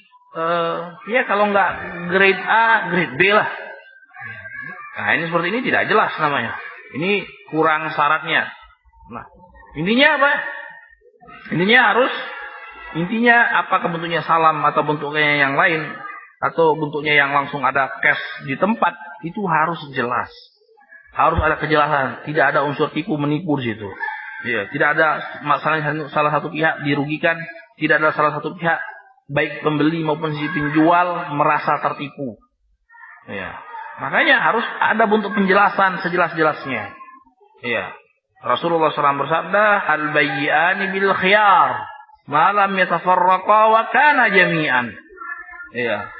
ya kalau nggak grade A, grade B lah. Nah, ini seperti ini tidak jelas namanya. Ini kurang syaratnya. Nah, intinya apa? Intinya apakah bentuknya salam atau bentuknya yang lain atau bentuknya yang langsung ada cash di tempat, itu harus jelas. Harus ada kejelasan, tidak ada unsur tipu menipu di situ. Ya, tidak ada masalahnya salah satu pihak dirugikan, tidak ada salah satu pihak baik pembeli maupun si penjual merasa tertipu. Ya. Makanya harus ada bentuk penjelasan sejelas-jelasnya. Ya. Rasulullah SAW bersabda, al-bayyani bil khiyar, ma lam yatafarraqa wa kana jami'an. Ya.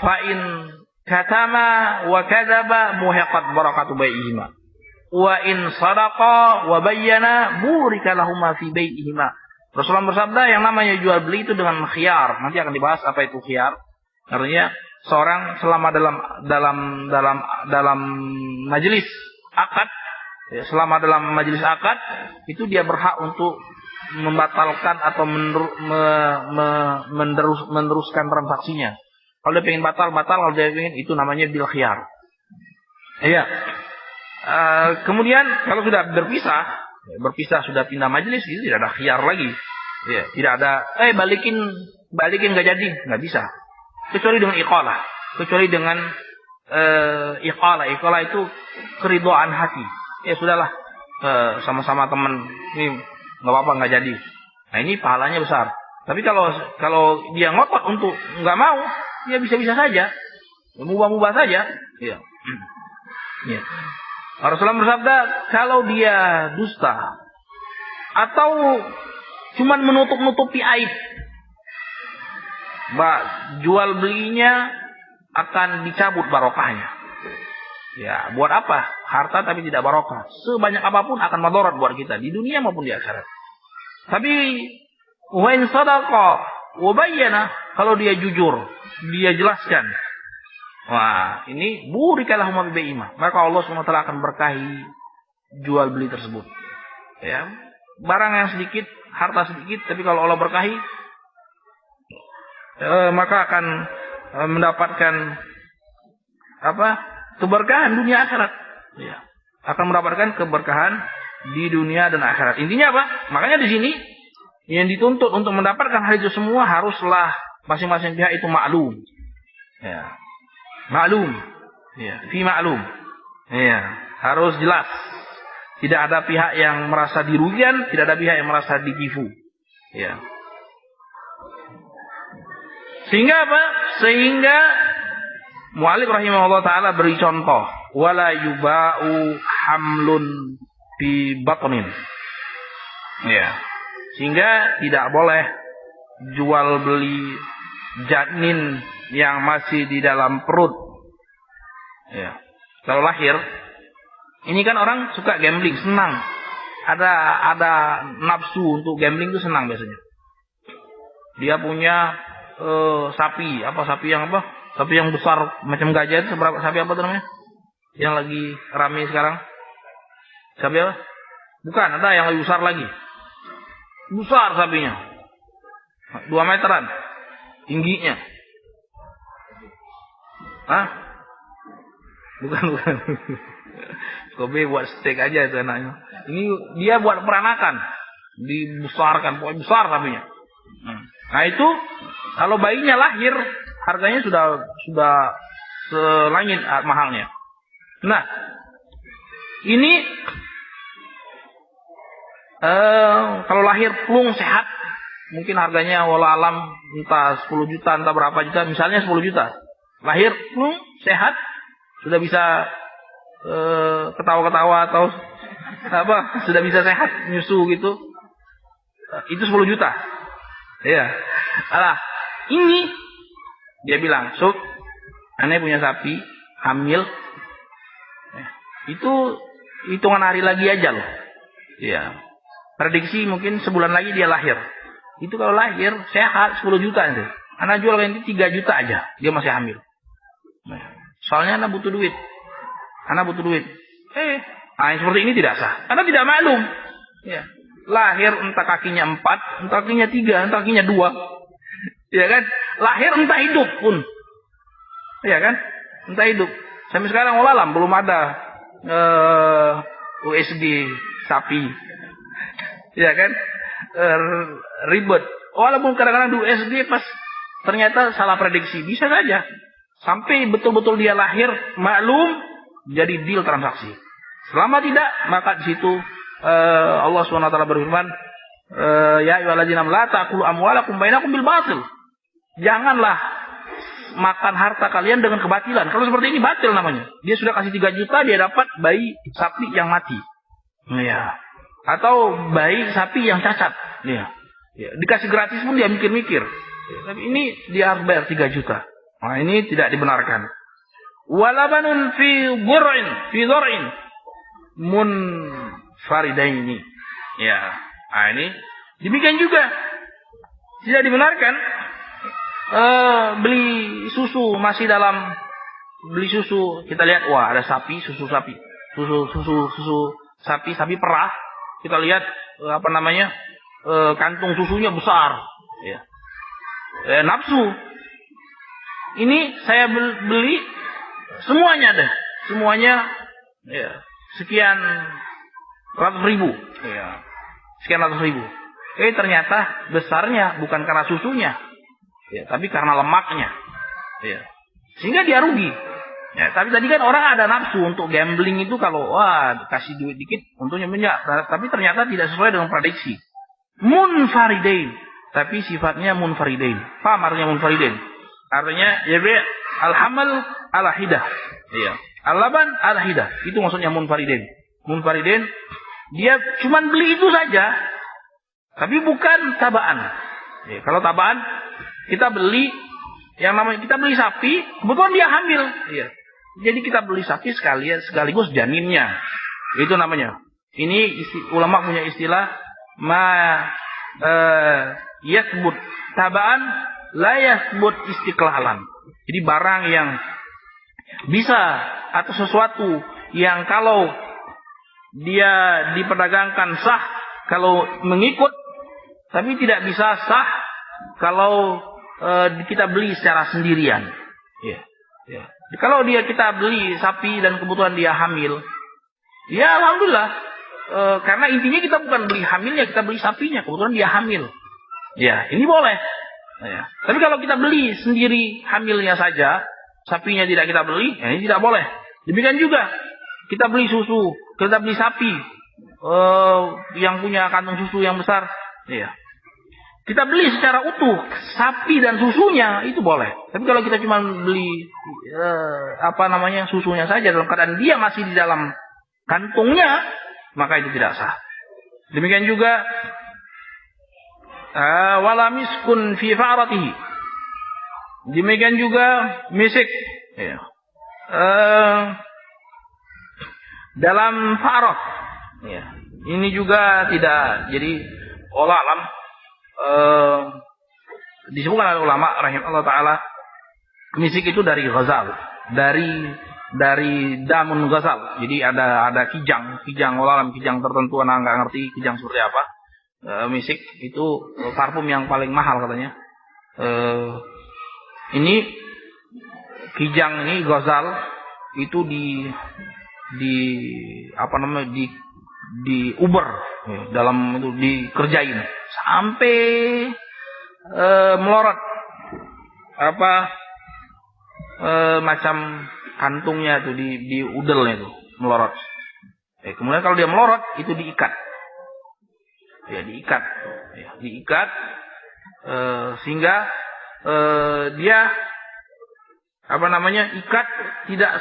Fa in katama wa kadzaba muhiqat barakatu bai'ihima. Wa in sadaqa wa bayyana burika lahuma fi bai'ihima. Rasulullah bersabda, yang namanya jual beli itu dengan khiyar. Nanti akan dibahas apa itu khiyar. Artinya seorang selama dalam majelis akad, ya, selama dalam majelis akad itu dia berhak untuk membatalkan atau meneruskan transaksinya. Kalau dia pengen batal. Kalau dia pengen, itu namanya bil khiyar. Iya. Kemudian kalau sudah berpisah sudah pindah majelis, itu tidak ada khiyar lagi. Ya, tidak ada balikin nggak jadi, nggak bisa. Kecuali dengan iqalah. Kecuali dengan iqalah itu keridhaan hati. Ya sudahlah, sama-sama teman ini nggak apa-apa, nggak jadi. Nah, ini pahalanya besar. Tapi kalau dia ngotot untuk nggak mau, ya bisa-bisa saja, mubah-mubah saja. Ya. Ya. Rasulullah bersabda, kalau dia dusta atau cuman menutup-nutupi aib, jual belinya akan dicabut barokahnya. Ya, buat apa? Harta tapi tidak barokah. Sebanyak apapun akan madarat buat kita di dunia maupun di akhirat. Tapi wa in sadaqa wa bayyana, kalau dia jujur, dia jelaskan. Wah, ini burika lahum bi bai'ihim. Maka Allah SWT akan berkahi jual beli tersebut. Ya, barang yang sedikit, harta sedikit, tapi kalau Allah berkahi, maka akan mendapatkan keberkahan dunia akhirat. Ya, akan mendapatkan keberkahan di dunia dan akhirat. Intinya apa? Makanya di sini yang dituntut untuk mendapatkan hal itu semua haruslah masing-masing pihak itu maklum. Ya. Maklum. Ya, fi maklum. Ya, harus jelas. Tidak ada pihak yang merasa dirugikan, tidak ada pihak yang merasa digifu. Ya. Sehingga apa? Sehingga mu'allif rahimahullah ta'ala beri contoh. Wala yuba'u hamlun bi batnin. Ya. Sehingga tidak boleh jual beli janin yang masih di dalam perut. Ya. Kalau lahir, ini kan orang suka gambling, senang. Ada nafsu untuk gambling itu senang biasanya. Dia punya sapi yang besar macam gajah itu, sapi apa namanya? Yang lagi ramai sekarang. Sapi apa? Bukan, ada yang lebih besar lagi. Besar sapinya. 2 meteran tingginya. Hah? Bukan. Kobe buat steak aja itu anaknya. Ini dia buat peranakan. Dibesarkan, pokoknya besar sapinya. Nah itu, kalau bayinya lahir, harganya sudah selangit mahalnya. Nah, ini kalau lahir plung sehat, mungkin harganya walau alam entah 10 juta, entah berapa juta, misalnya 10 juta. Lahir plung sehat, sudah bisa ketawa-ketawa atau sudah bisa sehat nyusu gitu. Itu 10 juta. Ya. Alah, ini dia bilang, "Sob, aneh punya sapi hamil. Itu hitungan hari lagi aja loh." Ya. Prediksi mungkin sebulan lagi dia lahir. Itu kalau lahir sehat 10 juta nanti. Anak jual nanti 3 juta aja, dia masih hamil. Soalnya anak butuh duit. Yang seperti ini tidak sah. Karena tidak maklum. Ya. Lahir entah kakinya 4, entah kakinya 3, entah kakinya 2. Ya kan? Lahir entah hidup pun. Ya kan? Entah hidup. Sampai sekarang wallahualam belum ada USG sapi. Ya kan? Ribet. Walaupun kadang-kadang di USG pas ternyata salah prediksi. Bisa saja. Sampai betul-betul dia lahir maklum, jadi deal transaksi. Selama tidak, maka di situ Allah SWT berfirman, ya ayyuhalladzina la ta'kulu amwalakum bainakum bil batil. Janganlah makan harta kalian dengan kebatilan. Kalau seperti ini batil namanya. Dia sudah kasih 3 juta, dia dapat bayi sapi yang mati. Ya. Atau bayi sapi yang cacat. Ya. Ya. Dikasih gratis pun dia mikir-mikir. Ya. Tapi ini dia harus bayar 3 juta. Nah, ini tidak dibenarkan. Walabanun fi dhur'in munfaridaini. Ya. Nah, ini demikian juga tidak dibenarkan beli susu masih dalam beli susu. Kita lihat, wah ada sapi, susu sapi perah. Kita lihat kantung susunya besar. Ya. Nafsu. Ini saya beli semuanya deh, ya, sekian ratus ribu, ya, sekian ratus ribu. Ternyata besarnya bukan karena susunya, ya, tapi karena lemaknya, ya, sehingga dia rugi. Ya, tapi tadi kan orang ada nafsu untuk gambling itu, kalau kasih duit dikit untungnya banyak, tapi ternyata tidak sesuai dengan prediksi. Munfaridain, tapi sifatnya munfaridain. Paham artinya munfaridain? Artinya ya al-hamal ala hidah. Iya. Al-laban ala hidah. Itu maksudnya munfaridain. Munfaridain dia cuman beli itu saja. Tapi bukan tabaan. Ya, kalau tabaan kita beli kita beli sapi, kebetulan dia hamil. Iya. Jadi kita beli sapi sekaligus janinnya. Itu namanya. Ini ulama punya istilah yasbut tabaan la yasbut istiqlalan. Jadi barang yang bisa atau sesuatu yang kalau dia diperdagangkan sah kalau mengikut, tapi tidak bisa sah kalau kita beli secara sendirian. Ya. Ya. Kalau kita beli sapi dan kebetulan dia hamil, ya alhamdulillah. Karena intinya kita bukan beli hamilnya, kita beli sapinya. Kebetulan dia hamil. Ya, ini boleh. Ya. Tapi kalau kita beli sendiri hamilnya saja, sapinya tidak kita beli, ya ini tidak boleh. Demikian juga kita beli susu, kita beli sapi yang punya kantong susu yang besar, ya. Kita beli secara utuh sapi dan susunya itu boleh. Tapi kalau kita cuma beli susunya saja dalam keadaan dia masih di dalam kantungnya, maka itu tidak sah. Demikian juga wala miskun fi fa'ratihi. Demikian juga misik, ya. Dalam fa'rah, ya. Ini juga tidak. Jadi wallahu alam disebutkan oleh ulama rahimahullah taala, misik itu dari ghazal, dari damun ghazal. Jadi ada kijang wallah kijang tertentu, anak nggak ngerti kijang seperti apa. Misik itu parfum yang paling mahal katanya. Ini kijang ini ghazal itu di uber dalam itu dikerjain sampai melorot macam kantungnya itu di udelnya itu melorot. Kemudian kalau dia melorot itu diikat. Ya diikat sehingga dia ikat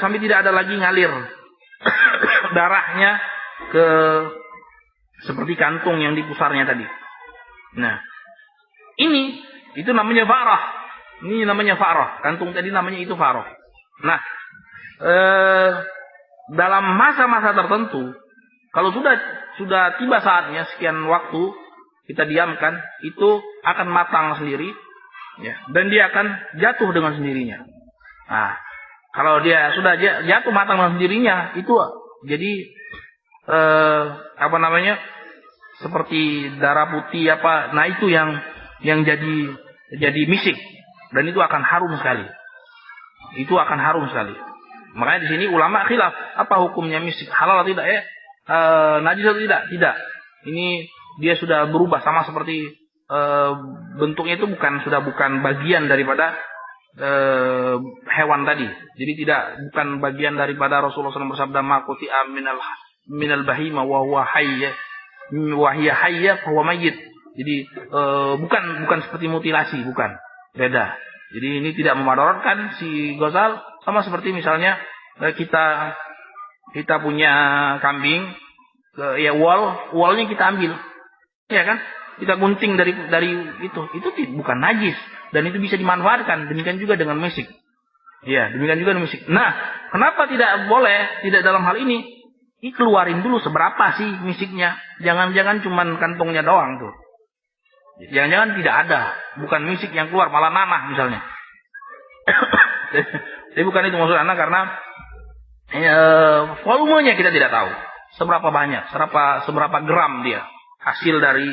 sampai tidak ada lagi ngalir darahnya ke seperti kantung yang di pusarnya tadi. Nah, itu namanya farah. Ini namanya farah. Kantung tadi namanya itu farah. Nah, dalam masa-masa tertentu, kalau sudah tiba saatnya sekian waktu kita diamkan, itu akan matang sendiri, ya, dan dia akan jatuh dengan sendirinya. Nah, kalau dia sudah jatuh matang dengan sendirinya, itu jadi seperti darah putih apa. Nah, itu yang jadi misik, dan itu akan harum sekali. Makanya di sini ulama khilaf apa hukumnya misik, halal atau tidak ya, najis atau tidak. Ini dia sudah berubah sama seperti bentuknya itu bukan bagian daripada hewan tadi. Jadi bukan bagian daripada Rasulullah SAW bersabda maquti'a minal bahima wa huwa hayya wa hiya hayya fa huwa mayyit. Jadi bukan seperti mutilasi, bukan. Beda. Jadi ini tidak memadaratkan si ghazal, sama seperti misalnya kita punya kambing, wolnya kita ambil. Ya kan? Kita gunting dari itu bukan najis dan itu bisa dimanfaatkan. Demikian juga dengan misik. Ya, demikian juga dengan misik. Nah, kenapa tidak boleh? Tidak dalam hal ini. Keluarin dulu seberapa sih misiknya. Jangan-jangan cuman kantongnya doang tuh. Jangan-jangan tidak ada, bukan misik yang keluar, malah nanah misalnya. Jadi bukan itu maksud anak, karena volumenya kita tidak tahu. Seberapa banyak, seberapa gram dia hasil dari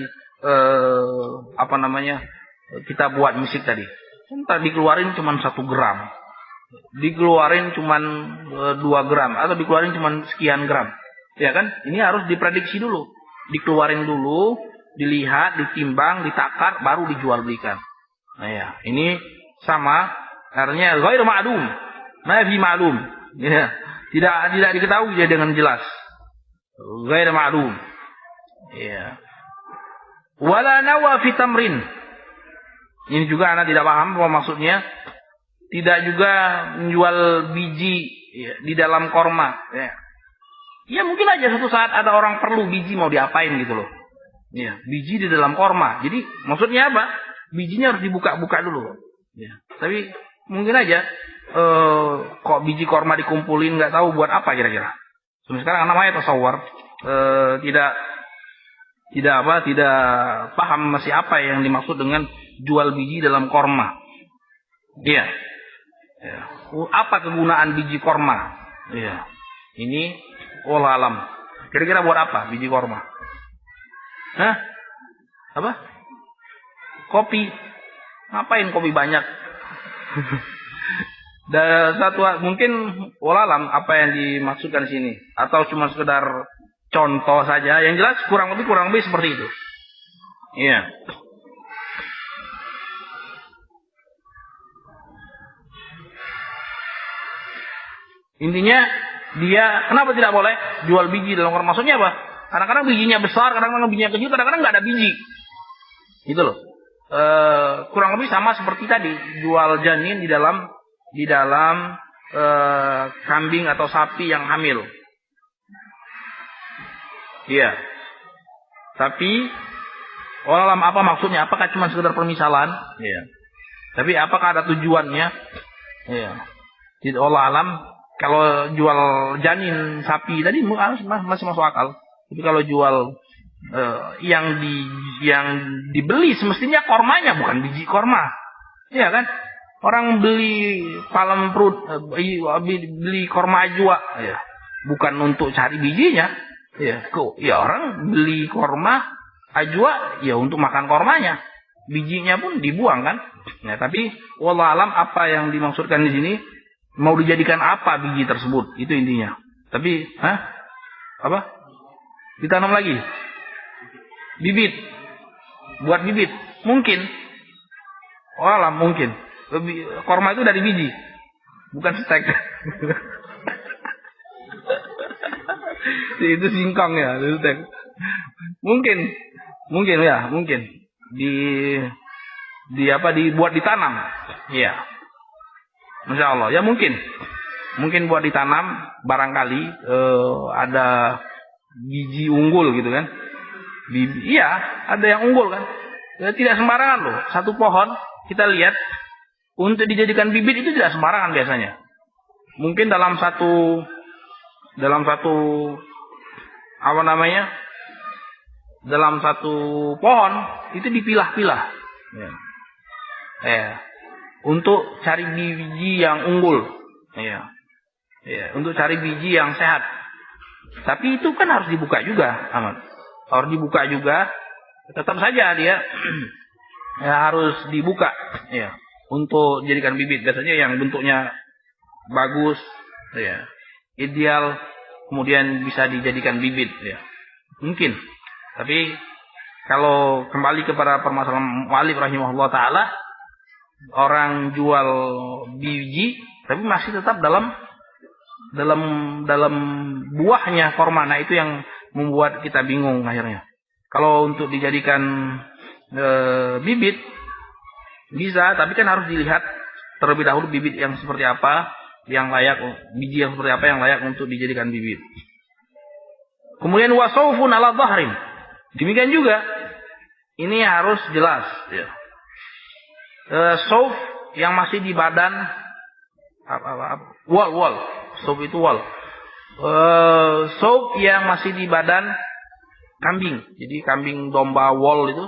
kita buat misik tadi. Entah dikeluarin cuma 1 gram, dikeluarin cuma 2 gram, atau dikeluarin cuma sekian gram, ya kan? Ini harus diprediksi dulu, dikeluarin dulu, dilihat, ditimbang, ditakar, baru dijual belikan. Nah ya, ini sama, artinya ghair ma'lum, ma fi ma'lum, ya, tidak diketahui dia dengan jelas, ghair ma'lum, ya. Wala nawa fi tamrin. Ini juga anak tidak paham apa maksudnya. Tidak juga menjual biji, ya, di dalam korma. Ya mungkin aja suatu saat ada orang perlu biji, mau diapain gitu loh. Ya, biji di dalam korma. Jadi maksudnya apa? Bijinya harus dibuka-buka dulu. Ya. Tapi mungkin aja kok biji korma dikumpulin, nggak tahu buat apa kira-kira. Sekarang namanya tasawwur, tidak paham masih apa yang dimaksud dengan jual biji dalam korma. Iya. Ya. Apa kegunaan biji korma? Iya. Ini wallahu alam. Kira-kira buat apa biji korma? Hah? Apa? Kopi. Ngapain kopi banyak? Dan mungkin wallahu alam apa yang dimaksudkan di sini, atau cuma sekedar contoh saja. Yang jelas kurang lebih seperti itu. Iya. Intinya dia kenapa tidak boleh jual biji dalam korma? Maksudnya apa? Kadang-kadang bijinya besar, kadang-kadang bijinya kecil, kadang-kadang nggak ada biji. Gitu loh. Kurang lebih sama seperti tadi jual janin di dalam kambing atau sapi yang hamil. Iya. Tapi walau apa maksudnya? Apakah cuma sekedar permisalan? Iya. Tapi apakah ada tujuannya? Iya. Tidak, wallahu alam. Kalau jual janin sapi tadi masih masuk akal. Tapi kalau jual yang dibeli semestinya kormanya, bukan biji korma. Iya kan? Orang beli palem perut, beli korma ajwa, ya. Bukan untuk cari bijinya. Ya, orang beli korma ajwa ya untuk makan kormanya. Bijinya pun dibuang kan? Ya, tapi wallahu alam apa yang dimaksudkan di sini, mau dijadikan apa biji tersebut, itu intinya. Tapi, apa? Ditanam lagi. Bibit. Buat bibit. Mungkin. Walah, mungkin. Korma itu dari biji. Bukan stek. Itu singkong ya, itu stek. Mungkin ya, mungkin. Dibuat ditanam. Iya. Masya Allah. Ya mungkin buat ditanam, barangkali ada biji unggul gitu kan. Iya, ada yang unggul kan. Ya, tidak sembarangan loh. Satu pohon kita lihat untuk dijadikan bibit itu tidak sembarangan biasanya. Mungkin dalam satu dalam satu pohon itu dipilah-pilah. Ya. Untuk cari biji yang unggul. Ya. Untuk cari biji yang sehat. Tapi itu kan harus dibuka juga, Ahmad. Harus dibuka juga. Tetap saja dia harus dibuka. Ya. Untuk jadikan bibit. Biasanya yang bentuknya bagus, ya, ideal, kemudian bisa dijadikan bibit. Ya. Mungkin. Tapi kalau kembali kepada permasalahan mu'allif rahimahullah ta'ala, orang jual biji tapi masih tetap dalam buahnya korma. Nah, itu yang membuat kita bingung akhirnya. Kalau untuk dijadikan bibit bisa, tapi kan harus dilihat terlebih dahulu bibit yang seperti apa yang layak, biji yang seperti apa yang layak untuk dijadikan bibit. Kemudian wasaufun ala dhahrin. Demikian juga ini harus jelas, ya. Sauf yang masih di badan wal. Sauf itu wal. Sauf yang masih di badan kambing. Jadi kambing domba wol itu,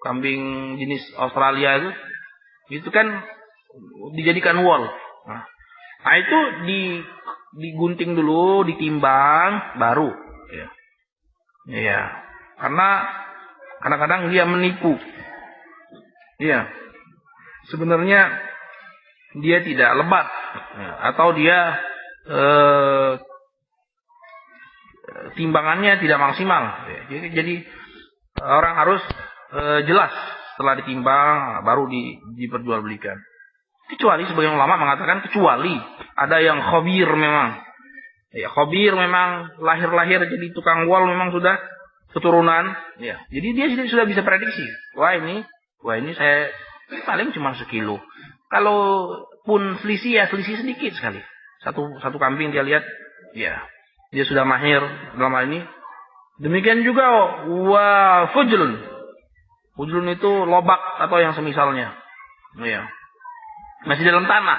kambing jenis Australia itu kan dijadikan wol. Nah, itu digunting dulu, ditimbang, baru. Ya. Karena kadang-kadang dia menipu. Iya. Sebenarnya dia tidak lebat, atau dia timbangannya tidak maksimal. Jadi orang harus jelas setelah ditimbang baru diperjualbelikan. Kecuali sebagian ulama mengatakan kecuali ada yang khabir memang. Ya, khabir memang lahir-lahir jadi tukang wol memang sudah keturunan. Ya, jadi dia sudah bisa prediksi. Wah ini saya paling cuma sekilo. Kalau pun selisih sedikit sekali. Satu kambing dia lihat, ya dia sudah mahir dalam hal ini. Demikian juga fujlun. Fujlun itu lobak atau yang semisalnya. Ya. Masih dalam tanah.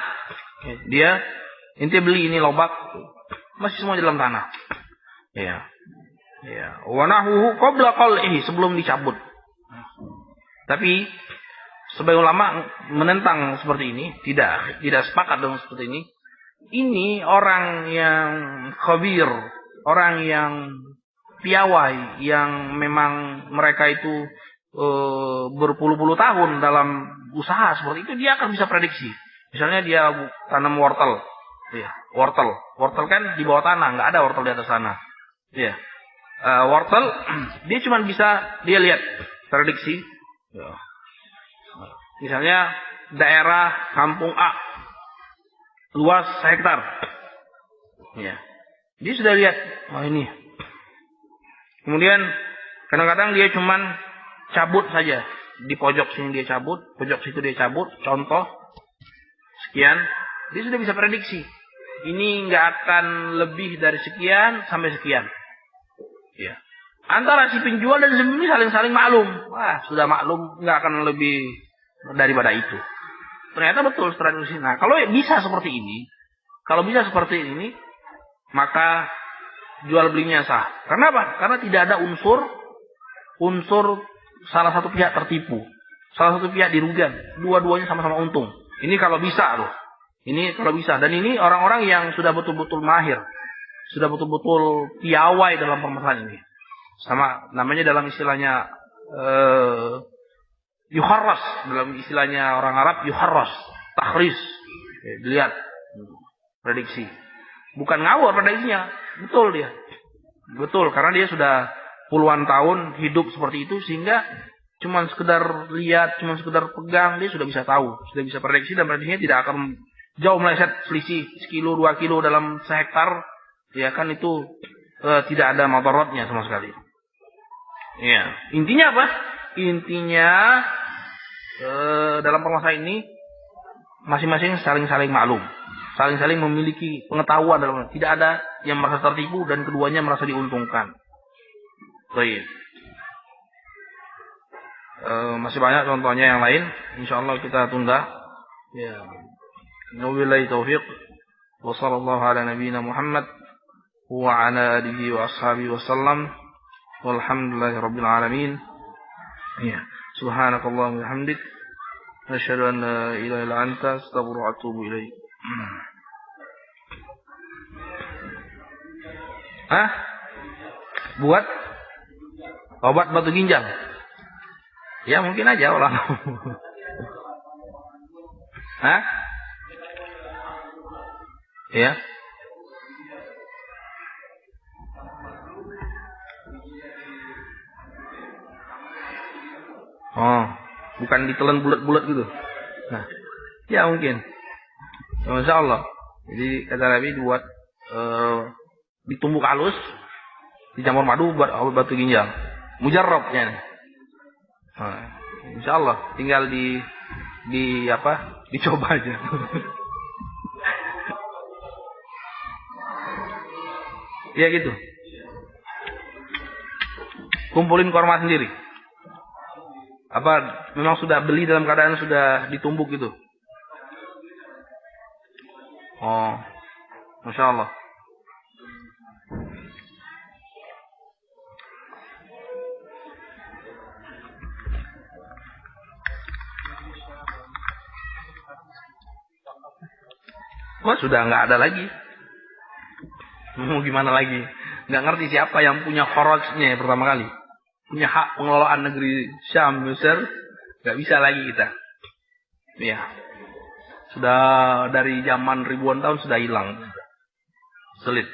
Dia inti beli ini lobak masih semua di dalam tanah. Ya. Ya, wa nahwuhu qabla qal'ihi, sebelum dicabut. Tapi sebagian ulama menentang seperti ini, tidak sepakat dengan seperti ini. Ini orang yang khabir, orang yang piawai, yang memang mereka itu berpuluh-puluh tahun dalam usaha seperti itu, dia akan bisa prediksi. Misalnya dia tanam wortel, ya, wortel kan di bawah tanah, nggak ada wortel di atas tanah, ya. Wortel dia cuma bisa dia lihat prediksi, ya. Misalnya daerah kampung A luas hektar, ya, dia sudah lihat, oh ini. Kemudian kadang-kadang dia cuma cabut saja, di pojok sini dia cabut, pojok situ dia cabut, contoh sekian, dia sudah bisa prediksi. Ini nggak akan lebih dari sekian sampai sekian. Ya. Antara si penjual dan si pembeli saling maklum. Wah, sudah maklum, nggak akan lebih daripada itu. Ternyata betul strategi. Nah, kalau bisa seperti ini, maka jual belinya sah. Karena apa? Karena tidak ada unsur salah satu pihak tertipu, salah satu pihak dirugikan, dua-duanya sama-sama untung. Ini kalau bisa loh. Ini kalau bisa. Dan ini orang-orang yang sudah betul-betul mahir, sudah betul-betul piawai dalam permasalahan ini. Sama namanya dalam istilahnya yuharras, dalam istilahnya orang Arab yuharras, takhris. Dilihat prediksi. Bukan ngawur prediksinya, betul dia. Betul, karena dia sudah puluhan tahun hidup seperti itu, sehingga cuma sekedar lihat, cuma sekedar pegang, dia sudah bisa tahu, sudah bisa prediksi, dan prediksinya tidak akan jauh meleset selisih sekilo 2 kilo dalam sehektar, ya kan, itu tidak ada madaratnya sama sekali. Ya, intinya apa? Intinya dalam permasalahan ini masing-masing saling maklum, saling memiliki pengetahuan dalam, tidak ada yang merasa tertipu dan keduanya merasa diuntungkan. Baik. Masih banyak contohnya yang lain, insyaallah kita tunda. Ya. Wabillahi taufiq. Wa sallallahu ala nabiyyina Muhammad wa ala alihi wa ashabihi wasallam. Walhamdulillahi rabbil alamin. Ya. Subhanakallahumma wa bihamdik, asyhadu an la ilaha illa anta, astaghfiruka wa atubu ilaik. Buat obat batu ginjal. Ya mungkin aja orang. Ya. Oh, bukan ditelan bulat-bulat gitu. Nah, ya mungkin. Masya Allah. Jadi kata Nabi buat ditumbuk halus, dicampur madu buat obat batu ginjal. Mujarrabnya. Nah, insya Allah tinggal dicoba aja. Ya gitu. Kumpulin korma sendiri. Apa memang sudah beli dalam keadaan sudah ditumbuk gitu? Oh, Masya Allah. Wah, sudah nggak ada lagi. Mau gimana lagi? Nggak ngerti siapa yang punya kharajnya pertama kali. Punya hak pengelolaan negeri Syam, Mesir. Nggak bisa lagi kita. Ya. Sudah dari zaman ribuan tahun sudah hilang. Sulit.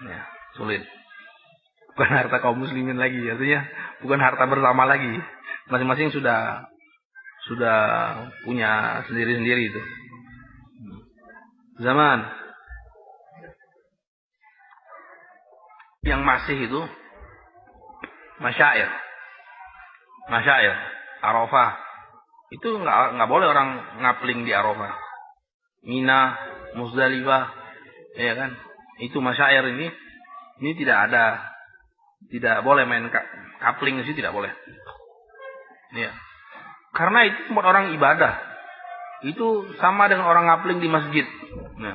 Ya, sulit. Bukan harta kaum muslimin lagi. Artinya bukan harta bersama lagi. Masing-masing sudah punya sendiri-sendiri itu. Zaman yang masih itu masyair Arafah itu nggak boleh orang ngapling di Arafah, Mina, Muzdalifah, ya kan, itu masyair ini tidak boleh main kapling sih, tidak boleh, ya, karena itu tempat orang ibadah. Itu sama dengan orang ngapling di masjid. Nah,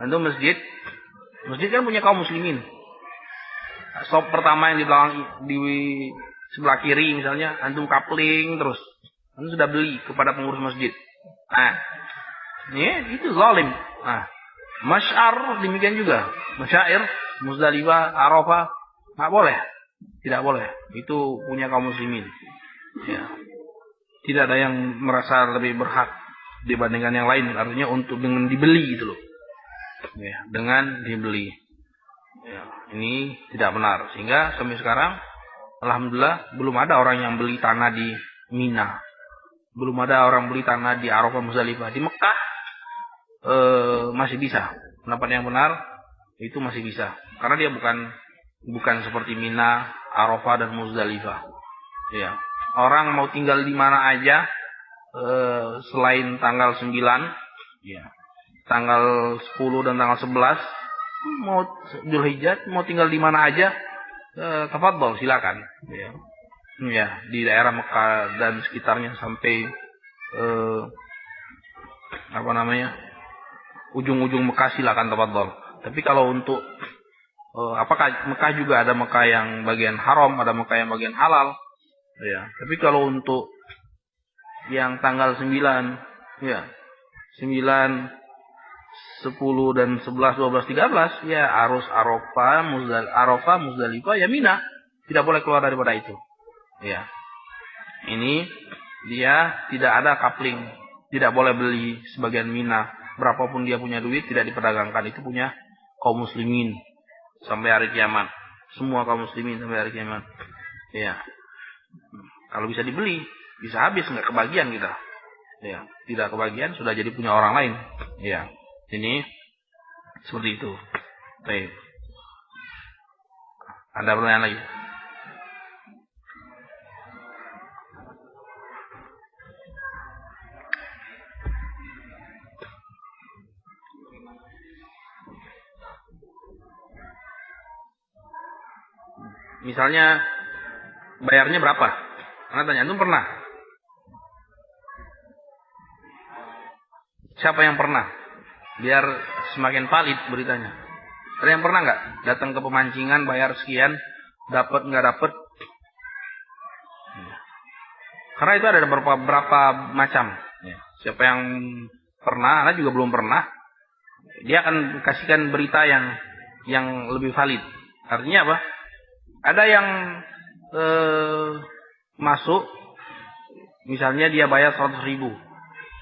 itu masjid kan punya kaum muslimin. stop pertama yang di belakang di sebelah kiri misalnya, antum coupling terus, antum sudah beli kepada pengurus masjid. Nah, itu zalim. Nah, masyar demikian juga, masyair, Muzdalifah, Arafah, nggak boleh, tidak boleh. Itu punya kaum muslimin. Ya. Tidak ada yang merasa lebih berhak dibandingkan yang lain. Artinya untuk dengan dibeli gitu loh. Ya, dengan dibeli. Ya, ini tidak benar. Sehingga sampai sekarang, alhamdulillah belum ada orang yang beli tanah di Mina. Belum ada orang beli tanah di Arafah, Muzdalifah. Di Mekah masih bisa. Pendapat yang benar itu masih bisa. Karena dia bukan seperti Mina, Arafah dan Muzdalifah. Ya. Orang mau tinggal di mana aja selain tanggal 9, ya. Tanggal 10 dan tanggal 11 mau Dzulhijjah, mau tinggal di mana aja, tafadhol silakan. Ya. Ya, di daerah Mekah dan sekitarnya sampai ujung-ujung Mekah silakan tafadhol. Tapi kalau untuk apakah Mekah juga ada Mekah yang bagian haram, ada Mekah yang bagian halal. Ya, tapi kalau untuk yang tanggal 9, ya, 9, 10 dan 11, 12, 13, ya harus Arafah, Muzdalifah, ya Mina. Tidak boleh keluar daripada itu. Ya. Ini dia tidak ada coupling, tidak boleh beli sebagian Mina. Berapapun dia punya duit tidak diperdagangkan, itu punya kaum muslimin sampai hari kiamat. Semua kaum muslimin sampai hari kiamat. Ya. Kalau bisa dibeli, bisa habis, nggak kebagian kita. Ya, tidak kebagian sudah jadi punya orang lain. Ya, ini seperti itu. Baik. Ada pertanyaan lagi? Misalnya bayarnya berapa? Karena tanya, antum pernah? Siapa yang pernah? Biar semakin valid beritanya. Ada yang pernah nggak datang ke pemancingan bayar sekian, dapat nggak dapat? Karena itu ada beberapa macam. Siapa yang pernah, Anda juga belum pernah, dia akan kasihkan berita yang lebih valid. Artinya apa? Ada yang masuk, misalnya dia bayar 100.000,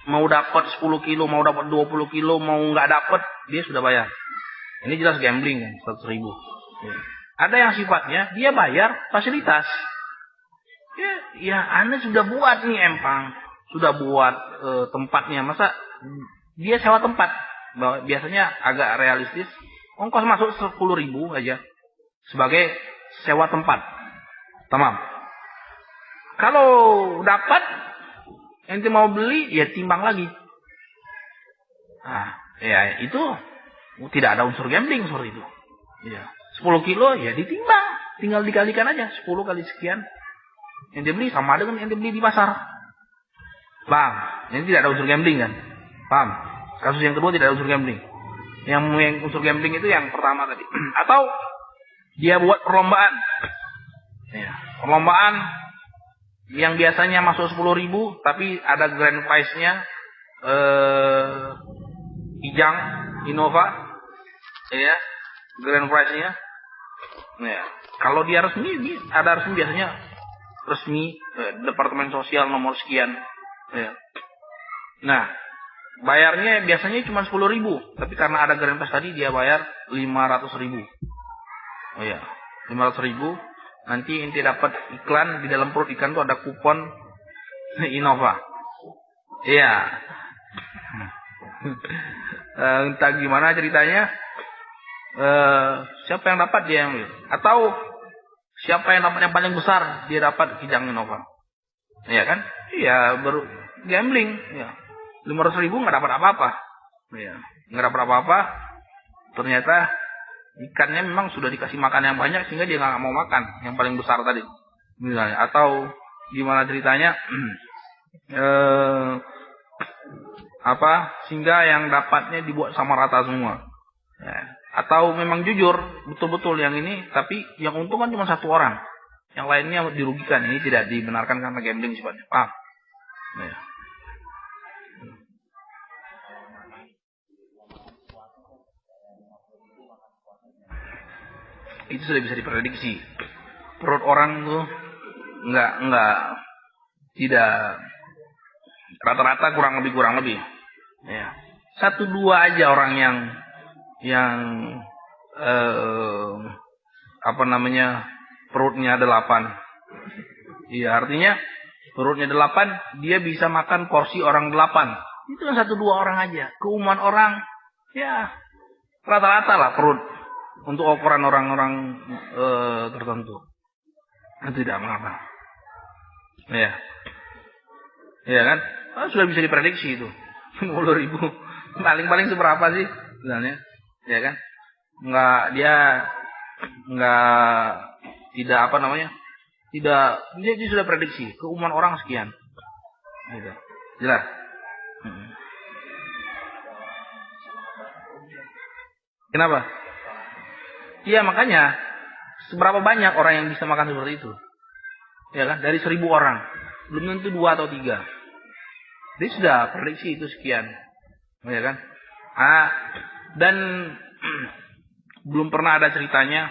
mau dapat 10 kilo, mau dapat 20 kilo, mau nggak dapat, dia sudah bayar. Ini jelas gambling kan, 100.000. Ya. Ada yang sifatnya dia bayar fasilitas. Ya, Anda sudah buat nih empang, sudah buat tempatnya, masa dia sewa tempat? Biasanya agak realistis, ongkos masuk 10.000 aja sebagai sewa tempat. Tamam. Kalau dapat, ente mau beli, ya timbang lagi. Nah, ya itu tidak ada unsur gambling seperti itu. Ya, 10 kilo ya ditimbang, tinggal dikalikan aja 10 kali sekian. Ente beli sama dengan ente beli di pasar. Paham? Ini tidak ada unsur gambling kan? Paham? Kasus yang kedua tidak ada unsur gambling. Yang unsur gambling itu yang pertama tadi. Atau dia buat perlombaan. Ya, perlombaan yang biasanya masuk 10.000, tapi ada grand prize-nya Kijang, Innova, ya, grand prize-nya. Ya, kalau dia resmi, ada resmi biasanya resmi Departemen Sosial nomor sekian. Ya. Nah, bayarnya biasanya cuma 10.000, tapi karena ada grand prize tadi dia bayar 500.000. Oh ya, 500.000. Nanti inti dapat iklan, di dalam perut ikan itu ada kupon Innova. Iya. Entah gimana ceritanya. Siapa yang dapat dia yang, atau siapa yang dapat yang paling besar dia dapat Kijang Innova. Iya kan? Iya, baru gambling. Ya. 500.000 nggak dapat apa-apa. Iya, nggak dapat apa-apa. Ternyata ikannya memang sudah dikasih makan yang banyak sehingga dia nggak mau makan yang paling besar tadi misalnya. Atau gimana ceritanya sehingga yang dapatnya dibuat sama rata semua ya. Atau memang jujur, betul-betul yang ini, tapi yang untung kan cuma satu orang. Yang lainnya dirugikan. Ini tidak dibenarkan karena gambling sifatnya. Paham? Ya. Itu sudah bisa diprediksi. Perut orang tuh tidak rata-rata kurang lebih. Ya. 1-2 aja orang yang perutnya 8. Iya, artinya perutnya 8, dia bisa makan porsi orang 8. Itu kan 1-2 orang aja. Keumuman orang, ya rata-rata lah perut untuk ukuran orang-orang tertentu. Itu tidak mengapa. Ya. Ya kan? Sudah bisa diprediksi itu. 50.000. Paling-paling seberapa sih sebenarnya? Ya kan? Dia sudah prediksi keumuman orang sekian. Gitu. Jelas. Kenapa? Iya, makanya seberapa banyak orang yang bisa makan seperti itu? Ya kan? Dari 1.000 orang, belum tentu 2 atau 3. Dia sudah prediksi itu sekian. Ya kan? Dan belum pernah ada ceritanya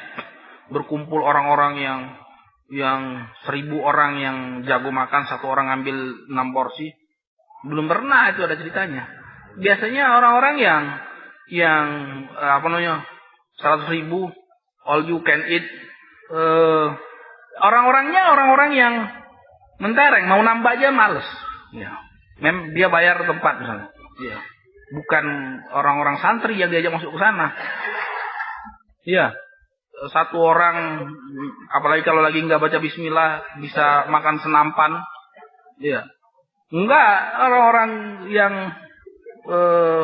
berkumpul orang-orang yang 1.000 orang yang jago makan, satu orang ambil 6 porsi. Belum pernah itu ada ceritanya. Biasanya orang-orang yang 100.000 all you can eat, orang-orang yang mentereng, mau nambah aja males. Ya. Dia bayar tempat misalnya. Ya. Bukan orang-orang santri yang diajak masuk ke sana. Iya. Satu orang, apalagi kalau lagi nggak baca bismillah, bisa makan senampan. Iya. Enggak, orang-orang yang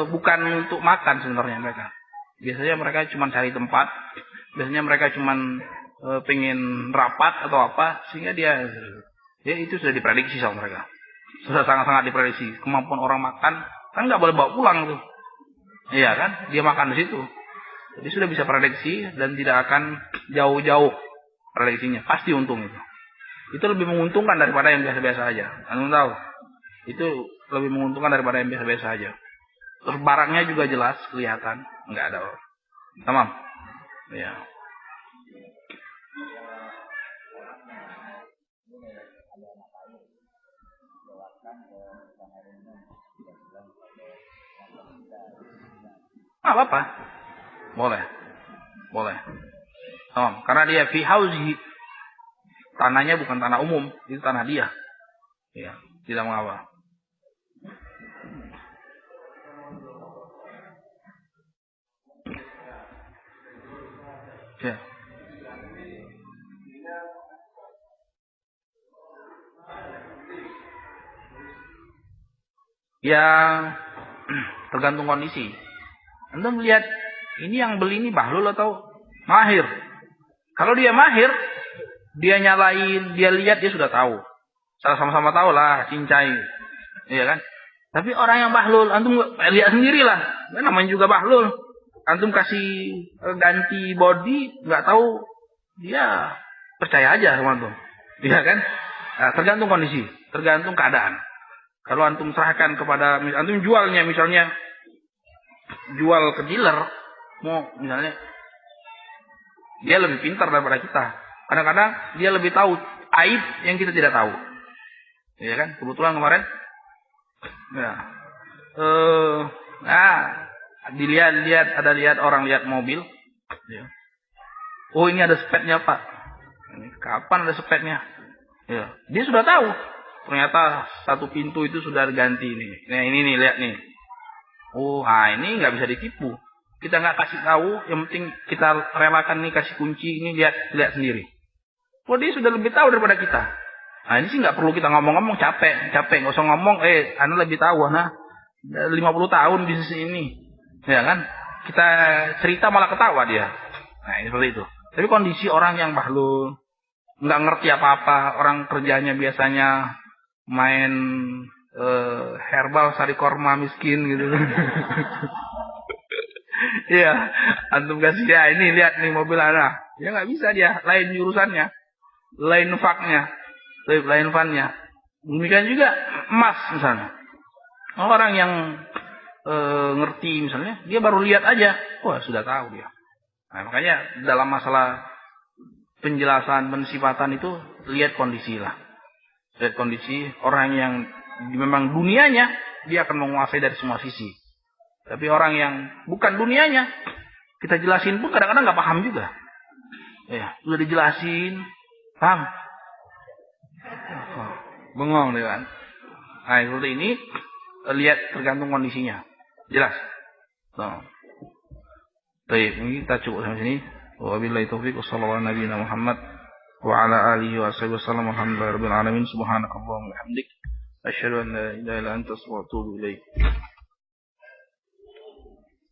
bukan untuk makan sebenarnya mereka. Biasanya mereka cuma cari tempat. Biasanya mereka cuma pengen rapat atau apa, sehingga dia itu sudah diprediksi sama mereka. Sudah sangat-sangat diprediksi. Kemampuan orang makan kan nggak boleh bawa pulang tuh. Iya kan? Dia makan di situ. Jadi sudah bisa prediksi dan tidak akan jauh-jauh prediksinya. Pasti untung itu. Itu lebih menguntungkan daripada yang biasa-biasa aja. Anda tahu? Itu lebih menguntungkan daripada yang biasa-biasa aja. Terus barangnya juga jelas, kelihatan. Nggak ada. Tamam? Ya. Apa? Boleh. Karena dia fi hauzi, tanahnya bukan tanah umum, itu tanah dia. Ya, tidak mengapa. Ya. Ya, tergantung kondisi. Anda melihat ini yang beli ini bahlul atau mahir. Kalau dia mahir, dia nyalain, dia lihat, dia sudah tahu. Sama-sama tahu lah, cincai. Iya kan? Tapi orang yang bahlul, antum lihat sendirilah. Namanya juga bahlul. Antum kasih ganti body, nggak tahu, dia percaya aja sama antum. Iya kan? Nah, tergantung kondisi, tergantung keadaan. Kalau antum serahkan kepada, antum jualnya misalnya, jual ke dealer, mau misalnya, dia lebih pintar daripada kita. Kadang-kadang dia lebih tahu aib yang kita tidak tahu. Iya kan? Kebetulan kemarin, lihat orang lihat mobil. Ya. Oh, ini ada spetnya Pak. Ini kapan ada spetnya? Ya. Dia sudah tahu. Ternyata satu pintu itu sudah diganti nih. Nah ini nih, lihat nih. Oh, ini nggak bisa ditipu. Kita nggak kasih tahu, yang penting kita relakan nih kasih kunci ini, lihat sendiri. Oh, dia sudah lebih tahu daripada kita. Nah ini sih nggak perlu kita ngomong-ngomong, capek, nggak usah ngomong. Anda lebih tahu, 50 tahun bisnis ini, ya kan? Kita cerita malah ketawa dia. Nah ini seperti itu. Tapi kondisi orang yang bahlul, nggak ngerti apa-apa, orang kerjanya biasanya main herbal sari korma miskin gitu. Iya, antum kasih ya ini lihat nih mobil Anda. Ya nggak bisa dia, lain jurusannya, lain faknya, lain fannya. Demikian juga emas misalnya. Orang yang ngerti misalnya, dia baru lihat aja, wah sudah tahu dia. Nah, makanya dalam masalah penjelasan pensifatan itu lihat kondisi lah. Lihat kondisi orang yang memang dunianya dia akan menguasai dari semua sisi. Tapi orang yang bukan dunianya, kita jelasin pun kadang-kadang nggak paham juga. Ya, sudah dijelasin, paham? Bengong deh kan. Nah, seperti ini lihat tergantung kondisinya. Jelas. Nah. Baik, ini kita cukup sampai sini. Wabillahi taufiq. Wassallallahu ala nabiyina Muhammad wa ala alihi wa sahbihi wasallam. Alhamdulillahirabbil alamin. Subhanakallahumma wa bihamdik, asyhadu an la ilaha illa anta astaghfiruka wa atubu ilaik.